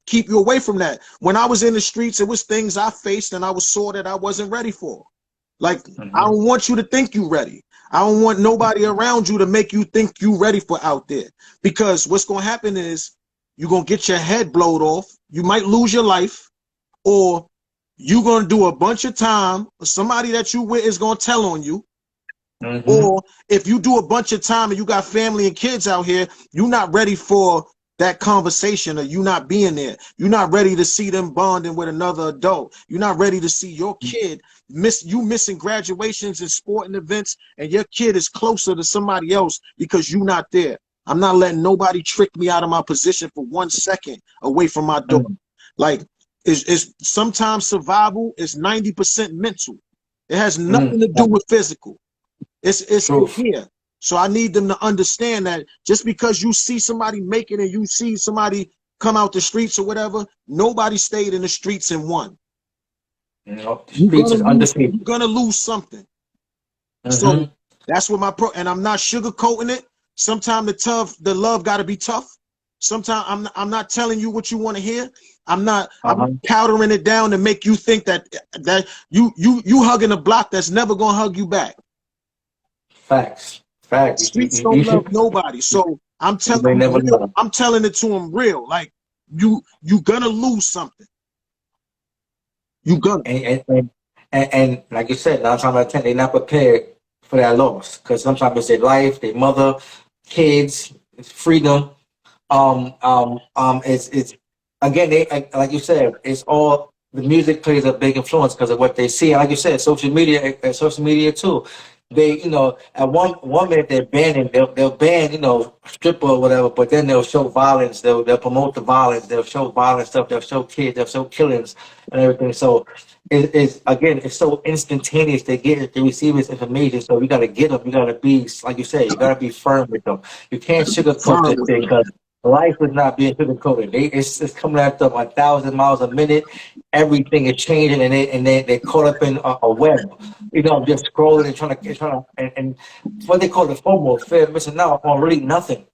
keep you away from that. When I was in the streets, it was things I faced and I was saw that I wasn't ready for. Like I Hmm. don't want you to think you ready. I don't want nobody around you to make you think you ready for out there. Because what's gonna happen is you're gonna get your head blowed off. You might lose your life, or you're gonna do a bunch of time. Somebody that you with is gonna tell on you, Hmm. or if you do a bunch of time and you got family and kids out here, you're not ready for that conversation, or you not being there. You're not ready to see them bonding with another adult. You're not ready to see your kid missing graduations and sporting events, and your kid is closer to somebody else because you're not there. I'm not letting nobody trick me out of my position for 1 second away from my daughter. Like, is sometimes survival is 90% mental. It has nothing to do Mm. with physical. It's in Truth. here. So I need them to understand that just because you see somebody make it and you see somebody come out the streets or whatever, nobody stayed in the streets and won. The streets is undefeated. You're gonna lose something. So Hmm. that's what and I'm not sugarcoating it. Sometimes the love gotta be tough. Sometimes I'm not telling you what you want to hear. I'm not Uh-huh. powdering it down to make you think that you hugging a block that's never gonna hug you back. Facts. Fact. Streets don't love nobody. So I'm You telling may them never real. know. I'm telling it to them real. Like you gonna lose something. You gonna. And like you said, 9 times out of 10, they're not prepared for that loss because sometimes it's their life, their mother, kids, it's freedom. It's again, like you said, it's all the music plays a big influence because of what they see. And like you said, social media too. They, at one minute they're banning, they'll ban, stripper or whatever, but then they'll show violence. They'll promote the violence. They'll show violent stuff. They'll show kids. They'll show killings and everything. So it's again, it's so instantaneous. They receive this information. So you got to get them. You got to be, like you said, you got to be firm with them. You can't sugarcoat Firm this with thing them. because life is not being sugarcoated. It's coming at them 1,000 miles a minute. Everything is changing, and they're caught up in a web. Just scrolling and trying to and what they call the FOMO, fear of missing out on really nothing.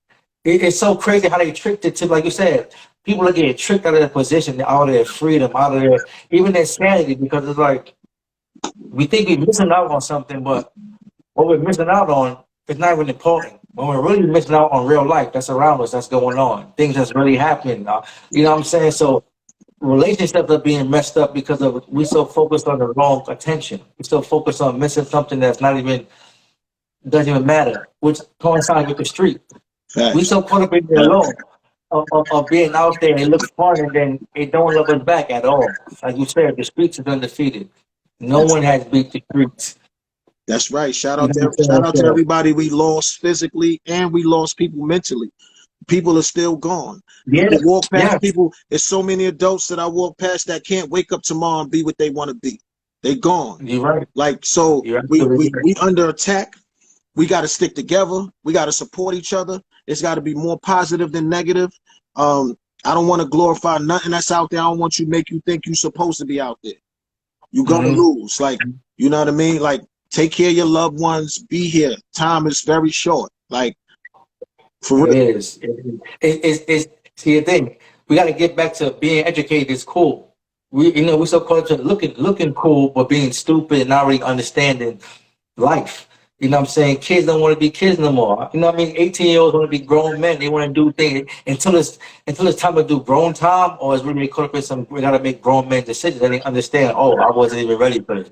It's so crazy how they tricked it to, like you said, people are getting tricked out of their position, out of their freedom, out of their, even their sanity, because it's like, we think we're missing out on something, but what we're missing out on is not even important. When we're really missing out on real life that's around us, that's going on, things that's really happening. You know what I'm saying? So relationships are being messed up because of we so focused on the wrong attention. We so focused on missing something that's not even doesn't even matter, which coincides with the street. We Facts. so caught up in the alone of being out there. It looks fun, and then it don't love us back at all. Like you said, the streets is undefeated. No That's one has beat the streets. that's right. You know what I'm Shout saying? out to So, everybody we lost physically and we lost people mentally. People are still gone. You yeah, can walk yeah, past people. There's so many adults that I walk past that can't wake up tomorrow and be what they want to be. They gone. you're right. Like so You're absolutely right. we under attack. We got to stick together. We got to support each other. It's got to be more positive than negative. I don't want to glorify nothing that's out there. I don't want you to make you think you're supposed to be out there. You're gonna Mm-hmm. lose. Like, you know what I mean? Like, take care of your loved ones. Be here. Time is very short. Like, for It real. is. See the thing. We got to get back to being educated. Is cool. We so caught up to looking cool, but being stupid and not really understanding life. You know what I'm saying? Kids don't want to be kids no more. You know what I mean? 18-year-olds want to be grown men. They want to do things until it's time to do grown time, or it's really caught up in some. We got to make grown men decisions. And they understand. Oh, I wasn't even ready for this.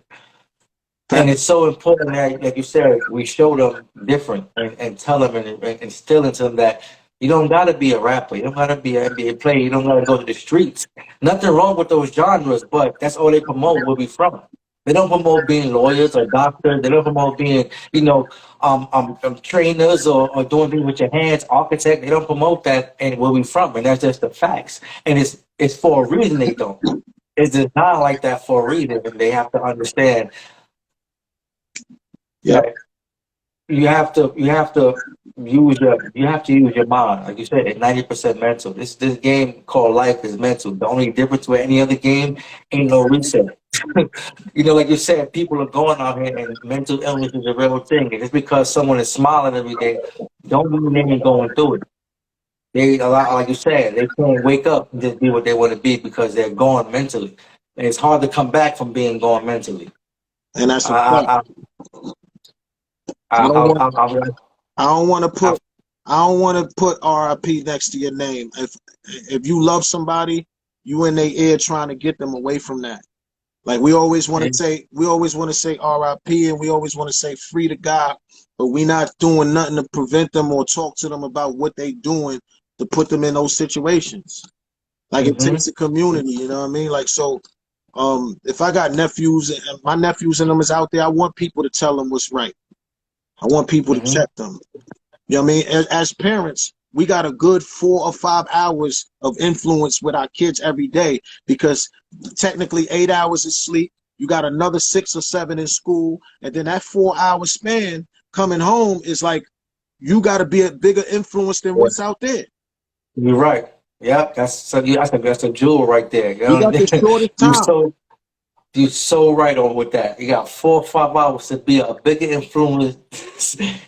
And it's so important that, like you said, we show them different and tell them and instill into them that you don't gotta be a rapper, you don't gotta be an NBA player, you don't gotta go to the streets. Nothing wrong with those genres, but that's all they promote where we from. They don't promote being lawyers or doctors. They don't promote being, trainers or doing things with your hands, architect. They don't promote that and where we from, and that's just the facts. And it's for a reason they don't. It's designed like that for a reason, and they have to understand Yep. that you have to use your mind. Like you said, it's 90% mental. This game called life is mental. The only difference with any other game ain't no reset. Like you said, people are going out here and mental illness is a real thing. And just because someone is smiling every day, don't mean they ain't going through it. They a lot, like you said, they can't wake up and just be what they want to be because they're gone mentally. And it's hard to come back from being gone mentally. And that's a I fact. I I don't want I I don't want to I, put I don't want to put RIP next to your name. If you love somebody, you in their ear trying to get them away from that. Like we always want to say RIP and we always want to say free to God, but we not doing nothing to prevent them or talk to them about what they doing to put them in those situations. Like it mm-hmm, takes a community, you know what I mean? Like so if I got nephews and my nephews and them is out there, I want people to tell them what's right. I want people to mm-hmm, check them. You know what I mean? As parents, we got a good 4 or 5 hours of influence with our kids every day because technically 8 hours is sleep. You got another 6 or 7 in school. And then that 4-hour span coming home is like, you got to be a bigger influence than yeah, what's out there. you're right. Yeah, that's a jewel right there. You We know, got the shortest you time. so you're so right on with that. You got 4 or 5 hours to be a bigger influence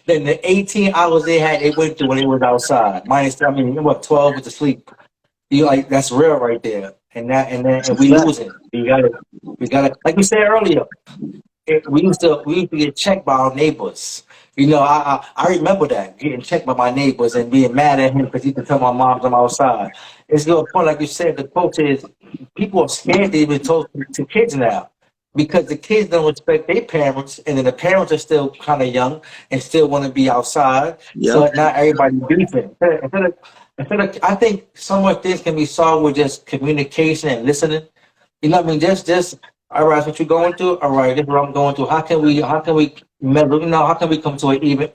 than the 18 hours they went through when they was outside. Minus, I mean, what 12 with the sleep. You like that's real right there. And we Fact. losing. We gotta like we said earlier. We used to get checked by our neighbors. I remember that getting checked by my neighbors and being mad at him because he could tell my mom I'm outside. It's to a point, like you said, the coach is people are scared to even talk to kids now because the kids don't respect their parents, and then the parents are still kind of young and still want to be outside. Yep. So not everybody beefing. I think so much things can be solved with just communication and listening. You know what I mean? Just all right, that's what you're going through. All right, this is what I'm going through. How can we remember? How can we come to an even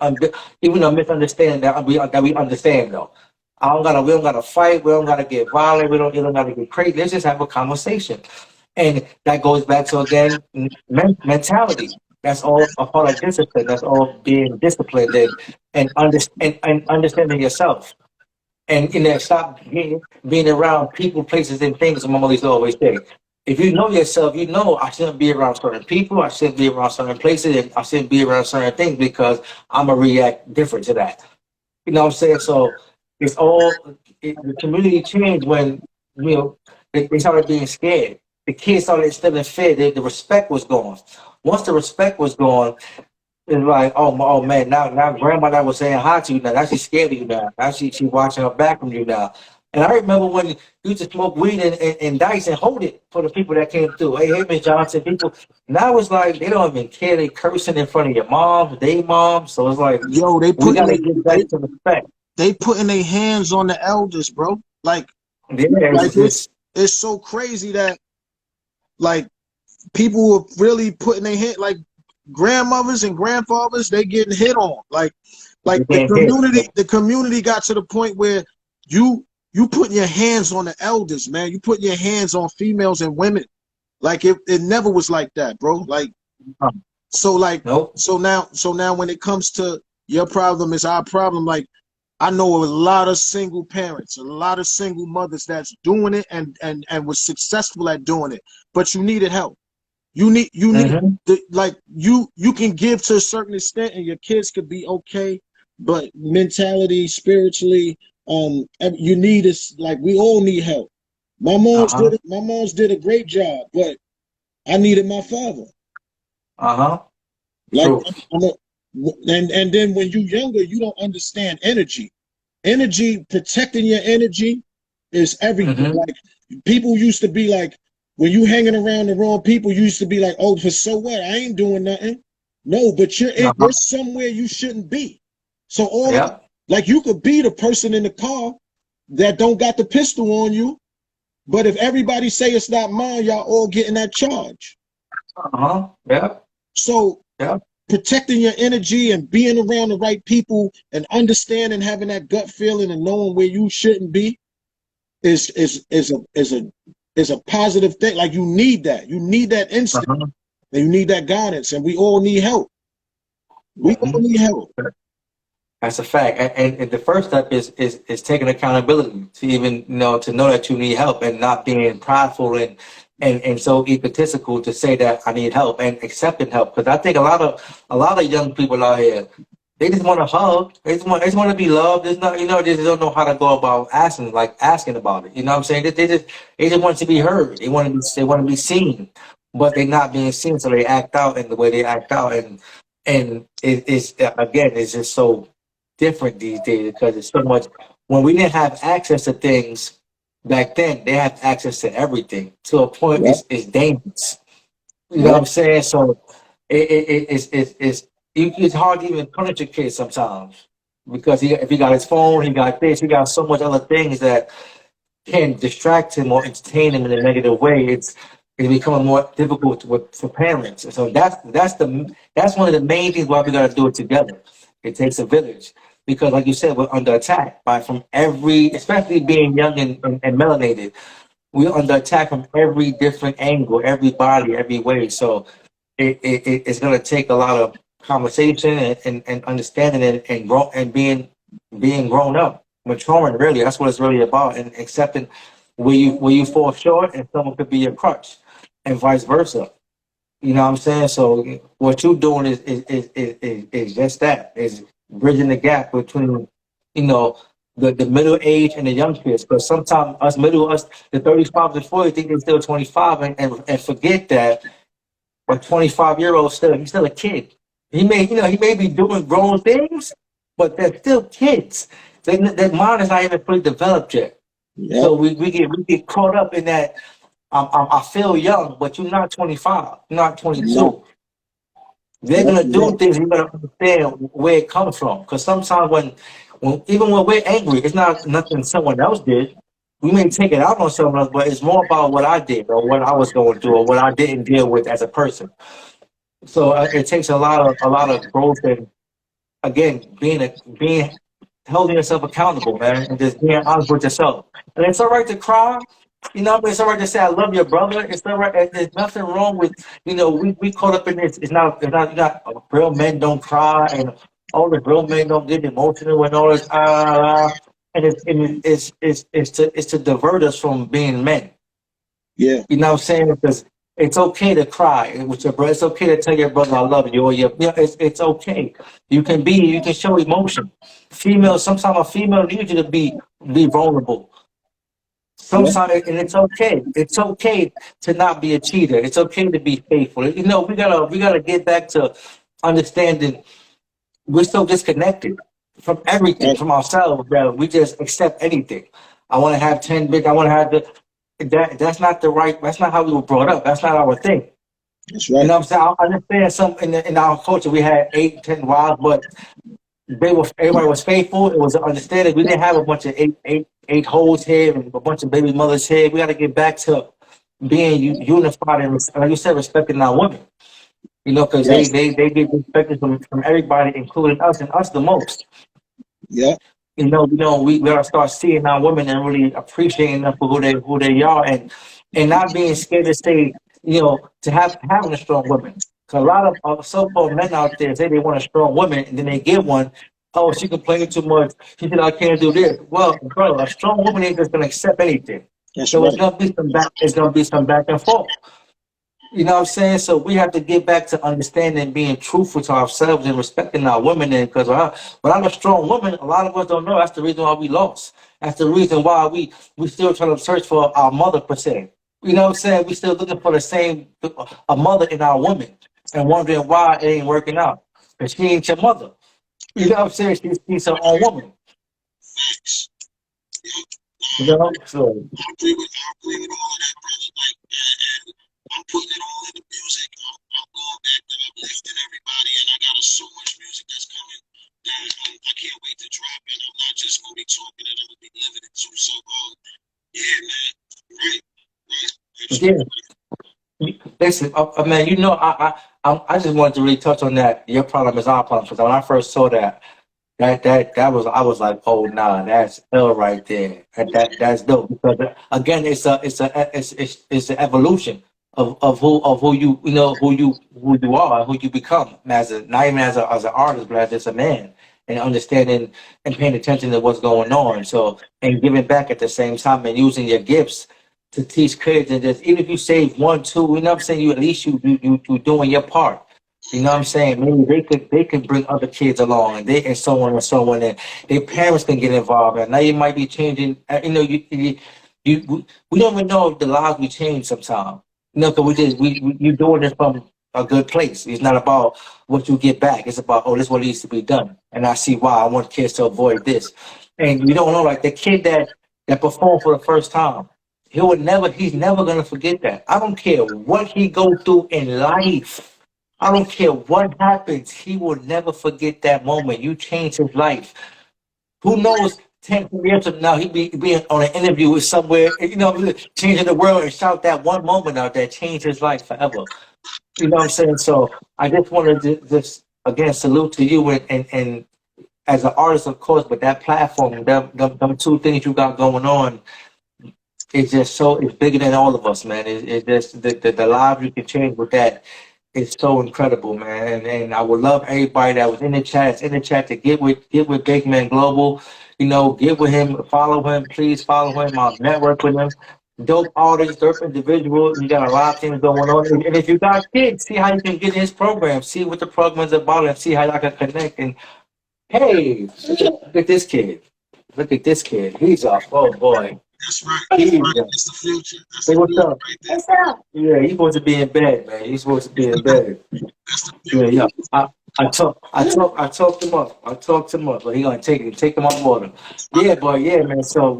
a misunderstanding that we understand though? We don't gotta fight. We don't gotta get violent. We don't gotta get crazy. Let's just have a conversation, and that goes back to again mentality. That's all a part of discipline. That's all being disciplined and understanding yourself. And stop being around people, places, and things. My mother used to always say, if you know yourself, you know I shouldn't be around certain people, I shouldn't be around certain places, and I shouldn't be around certain things because I'm gonna react different to that. You know what I'm saying? So it's all the community changed when they started being scared. The kids started instilling fear. The respect was gone. Once the respect was gone, it's like, oh man, now grandma that was saying hi to you now she's scared of you now. Now she watching her back from you now. And I remember when you used to smoke weed and dice and hold it for the people that came through. Hey, Miss Johnson, people now it's like they don't even care. They cursing in front of your mom, they mom. So it's like Yo, we gotta give back some respect. they putting their hands on the elders, bro. Like Yeah, it's so crazy that like people were really putting their hand, like grandmothers and grandfathers, they getting hit on. Like the community got to the point where you putting your hands on the elders, man. You putting your hands on females and women. Like it never was like that, bro. Like so nope. so now when it comes to your problem is our problem, like I know a lot of single parents, a lot of single mothers that's doing it and was successful at doing it, but you needed help. You need like you can give to a certain extent and your kids could be okay, but mentality, spiritually, you need is like we all need help. My mom's did a great job, but I needed my father. Like and then when you're younger, you don't understand energy. Protecting your energy is everything. Like people used to be like, when you hanging around the wrong people, you used to be like, oh, for so what? I ain't doing nothing. No, but you're somewhere you shouldn't be. So like you could be the person in the car that don't got the pistol on you, but if everybody say it's not mine, y'all all getting that charge. So protecting your energy and being around the right people and understanding, having that gut feeling and knowing where you shouldn't be is a positive thing. Like you need that. You need that instinct and you need that guidance, and we all need help. We all need help. That's a fact. And the first step is taking accountability to even to know that you need help and not being prideful and so egotistical to say that I need help and accepting help. Because I think a lot of young people out here, they just want to hug. They just want to be loved. There's not, they just don't know how to go about asking about it. You know what I'm saying? They just want to be heard. They want to be seen, but they're not being seen, so they act out in the way they act out. And it's just so different these days because it's so much. When we didn't have access to things back then, they have access to everything to a point. It's dangerous. You know what I'm saying? So it's hard to even punish a kid sometimes because if he got his phone, he got this, he got so much other things that can distract him or entertain him in a negative way. It's becoming more difficult for parents. And so that's one of the main things why we got to do it together. It takes a village because, like you said, we're under attack from especially being young and melanated. We're under attack from every different angle, every body, every way. So it's going to take a lot of conversation and understanding and being grown up, maturing. Really, that's what it's really about, and accepting where you fall short, and someone could be your crutch, and vice versa. You know what I'm saying? So what you're doing is just that, is bridging the gap between the middle age and the young kids. Because sometimes the 35 to 40 think they're still 25 and forget that a 25-year-old he's still a kid. He may be doing grown things, but they're still kids. Their mind is not even fully developed yet. Yep. So we get caught up in that. I feel young, but you're not 25. You're not 22. No. They're gonna do things. You gotta understand where it comes from. Because sometimes even when we're angry, it's not nothing someone else did. We may take it out on someone else, but it's more about what I did or what I was going through or what I didn't deal with as a person. So it takes a lot of growth and, again, being holding yourself accountable, man, and just being honest with yourself. And it's all right to cry. It's all right to say I love your brother. It's all right. There's nothing wrong with we caught up in this. It's not real men don't cry and all the real men don't get emotional and all this and it's to divert us from being men. Yeah. You know what I'm saying? Because It's okay to cry with your brother. It's okay to tell your brother I love you, or it's okay. You can show emotion. Female, sometimes a female needs you to be vulnerable. Yeah, Sometimes, and it's okay. It's okay to not be a cheater. It's okay to be faithful. We gotta get back to understanding we're so disconnected from everything, right. from ourselves, that we just accept anything. I want to have 10 big. I want to have that's not the right. That's not how we were brought up. That's not our thing. That's You right. know what I'm saying? I understand some in our culture we had 8, 10 wives, but everybody was faithful. It was understanding. We didn't have a bunch of eight holes here and a bunch of baby mothers here. We got to get back to being unified and, like you said, respecting our women. Because Yes. they get respected from everybody, including us, and us the most. Yeah. We gotta start seeing our women and really appreciating them for who they are, and not being scared to say, to having a strong woman. Cause a lot of so-called men out there say they want a strong woman, and then they get one. Oh, she complaining too much. She said I can't do this. Well, bro, a strong woman ain't just gonna accept anything. That's So it's right. gonna be some back. It's gonna be some back and forth. You know what I'm saying? So we have to get back to understanding, being truthful to ourselves and respecting our women. And because without a strong woman, a lot of us don't know. That's the reason why we lost. That's the reason why we still trying to search for our mother per se. You know what I'm saying? We still looking for the same a mother in our woman and wondering why it ain't working out. Because she ain't your mother. You know what I'm saying? She's her own woman. Facts. Yeah. You know? So I agree with all of that, brother. Like, and I'm putting it all in the music. I'm going back to uplifting everybody, and I got so much music that's coming that I can't wait to drop. And I'm not just gonna be talking it; I'm gonna be living it too. So, yeah, man. Right. Right. yeah. Absolutely. Listen, man, I just wanted to really touch on that. Your problem is our problem. Because when I first saw that was I was like, oh nah, that's L right there. That's dope. Because again, it's an evolution of who who you are, who you become as a not even as an artist, but as just a man, and understanding and paying attention to what's going on. So and giving back at the same time and using your gifts to teach kids, and just even if you save one, two, you know what I'm saying, you at least you doing your part. You know what I'm saying? Maybe they could bring other kids along, and so on and so on, and their parents can get involved. And now you might be changing. We don't even know if the lives we change sometimes. Because you're doing this from a good place. It's not about what you get back. It's about, oh, this is what needs to be done, and I see why. I want kids to avoid this, and you don't know, like the kid that performed for the first time. He's never gonna forget that. I don't care what he go through in life. I don't care what happens. He will never forget that moment. You changed his life. Who knows? 10 years from now, he be being on an interview with somewhere, changing the world and shout that one moment out that changed his life forever. You know what I'm saying? So I just wanted to just again salute to you and as an artist, of course, but that platform, them two things you got going on, it's bigger than all of us, man. It's just the lives you can change with that is so incredible, man. And I would love everybody that was in the chat to get with Big Man Global. Get with him, follow him, please follow him, network with him. Dope artist, dope individual. You got a lot of things going on. And if you got kids, see how you can get in his program, see what the program is about, and see how y'all can connect. And hey, look at this kid. Look at this kid. He's off. Oh boy. That's right. That's He's right. off. That's the future. That's Hey, the what's future up? right there. What's up? Yeah, he's supposed to be in bed, man. He's supposed to be in bed. That's the Yeah, future. yeah. I talked him up. I talked him up, but he gonna take him on water. Yeah, but yeah, man. So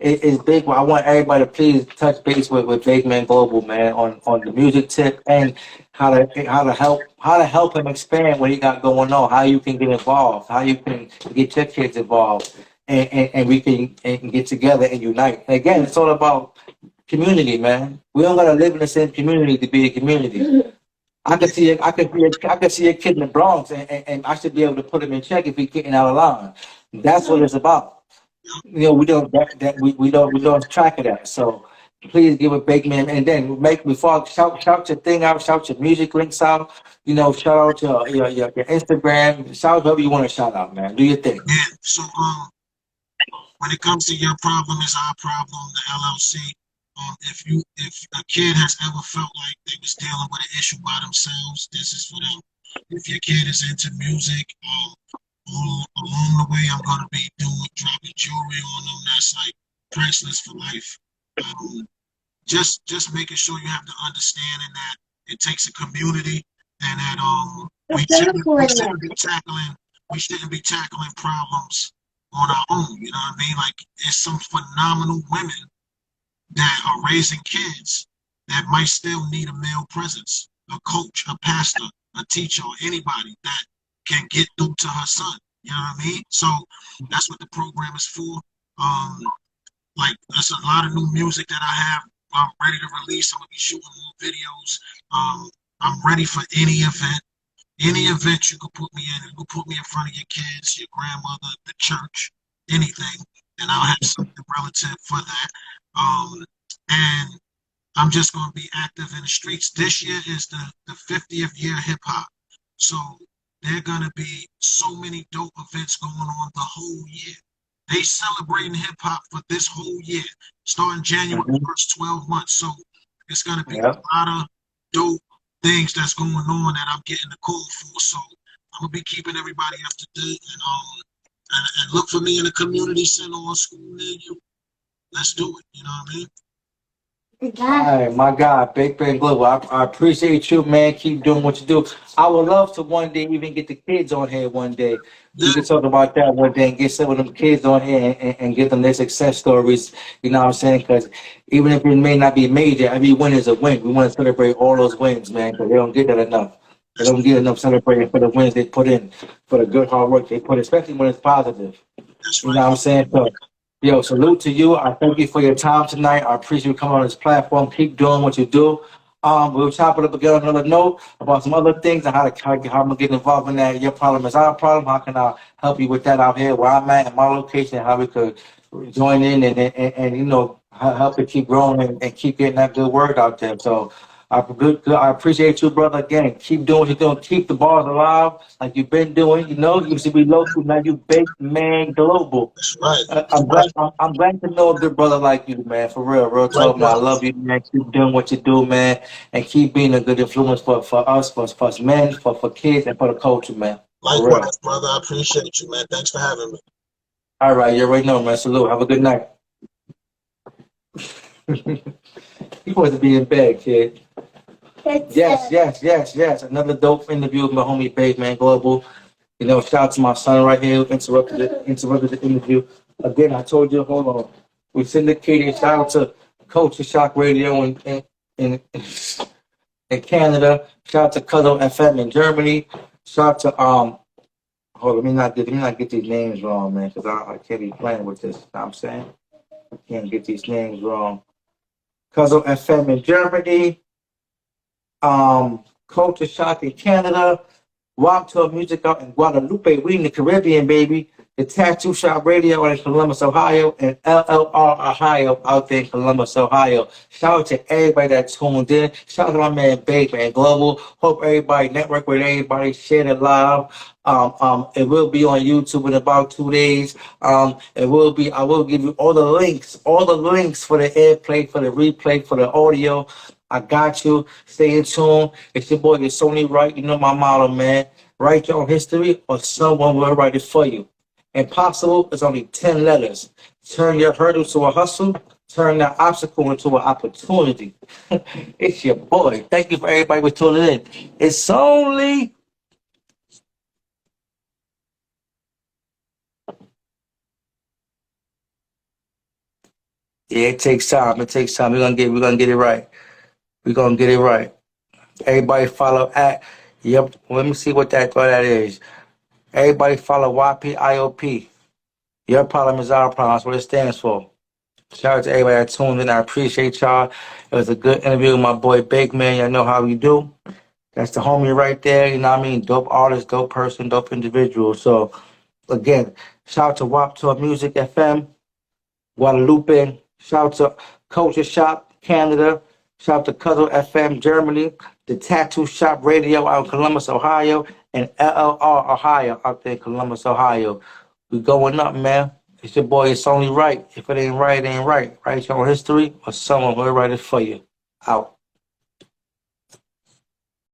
it's big. I want everybody to please touch base with Big Man Global, man, on the music tip and how to help him expand what he got going on. How you can get involved. How you can get your kids involved, and we can get together and unite. And again, it's all about community, man. We don't gotta live in the same community to be a community. I could see a kid in the Bronx, and I should be able to put him in check if he's getting out of line. That's what it's about. We don't we don't track of that. So please give a big man, and then make before shout your thing out, shout your music links out. Shout out your Instagram, shout whoever you want to shout out, man. Do your thing. Yeah. So when it comes to your problem is our problem, the LLC. If a kid has ever felt like they was dealing with an issue by themselves, this is for them. If your kid is into music, along the way, I'm gonna be dropping jewelry on them that's like priceless for life. Um, just making sure you have the understanding that it takes a community and that we shouldn't be tackling problems on our own. You know what I mean? Like there's some phenomenal women that are raising kids that might still need a male presence, a coach, a pastor, a teacher, or anybody that can get through to her son. You know what I mean? So that's what the program is for. Like there's a lot of new music that I have ready to release. I'm gonna be shooting more videos. I'm ready for any event. Any event you could put me in. You could put me in front of your kids, your grandmother, the church, anything, and I'll have something relative for that. And I'm just going to be active in the streets. This year is the 50th year hip hop. So there are going to be so many dope events going on the whole year. They celebrating hip hop for this whole year, starting January 1st, 12 months. So it's going to be a lot of dope things that's going on that I'm getting the call for. So I'm going to be keeping everybody up to date and look for me in the community center or school near you. Let's do it. You know what I mean? All right, my God, Big Ben Global. I appreciate you, man. Keep doing what you do. I would love to one day even get the kids on here one day. We can talk about that one day and get some of them kids on here and get them their success stories. You know what I'm saying? Because even if it may not be major, every win is a win. We want to celebrate all those wins, man, because they don't get that enough. They don't get enough celebrating for the wins they put in, for the good hard work they put in, especially when it's positive. You know what I'm saying? So, yo, salute to you. I thank you for your time tonight. I appreciate you coming on this platform. Keep doing what you do. We'll chop it up again on another note about some other things and how I'm gonna get involved in that. Your problem is our problem. How can I help you with that out here where I'm at, my location, how we could join in and you know help it keep growing and keep getting that good word out there. So I appreciate you, brother. Again, keep doing what you're doing. Keep the bars alive like you've been doing. You know, you used to be local, now you big man global. That's right. I'm glad to know a good brother like you, man. For real talk, man. I love you, man. Keep doing what you do, man, and keep being a good influence for us, for us men, for kids, and for the culture, man. Likewise, brother. I appreciate you, man. Thanks for having me. All right, you already know, man. Salute. Have a good night. You supposed to be in bed, kid. Yes. Another dope interview with my homie Big Man Global. You know, shout out to my son right here who interrupted the interview. Again, I told you, hold on. We syndicated. Shout out to Culture Shock Radio in Canada. Shout out to Cuddle FM in Germany. Shout out to hold on, let me not get these names wrong, man, because I can't be playing with this. You know what I'm saying? I can't get these names wrong. Cuddle FM in Germany. Culture Shock in Canada. Walk to Music out in Guadalupe. We in the Caribbean, baby. The Tattoo Shop Radio in Columbus, Ohio, and LLR Ohio out there in Columbus, Ohio. Shout out to everybody that tuned in. Shout out to my man Big Man Global. Hope everybody network with everybody, share it live. It will be on YouTube in about 2 days. I will give you all the links for the airplay, for the replay, for the audio. I got you. Stay in tune. It's your boy, it's Sony Wright. You know my motto, man. Write your own history or someone will write it for you. Impossible is only 10 letters. Turn your hurdle to a hustle. Turn that obstacle into an opportunity. It's your boy. Thank you for everybody for tuning in. It's only... Yeah, it takes time. We're gonna get it right. We're gonna get it right. Everybody follow at, yep, let me see what that is. Everybody follow YPIOP. Your problem is our problem. That's what it stands for. Shout out to everybody that tuned in. I appreciate y'all. It was a good interview with my boy Big Man. Y'all know how we do. That's the homie right there. You know what I mean? Dope artist, dope person, dope individual. So, again, shout out to WAP Tour Music FM, Guadalupe. Shout out to Culture Shop, Canada. Shout out to Cuddle FM, Germany. The Tattoo Shop Radio out in Columbus, Ohio. And LLR Ohio out there in Columbus, Ohio. We going up, man. It's your boy, It's Only Right. If it ain't right, it ain't right. Write your own history, or someone will write it for you. Out.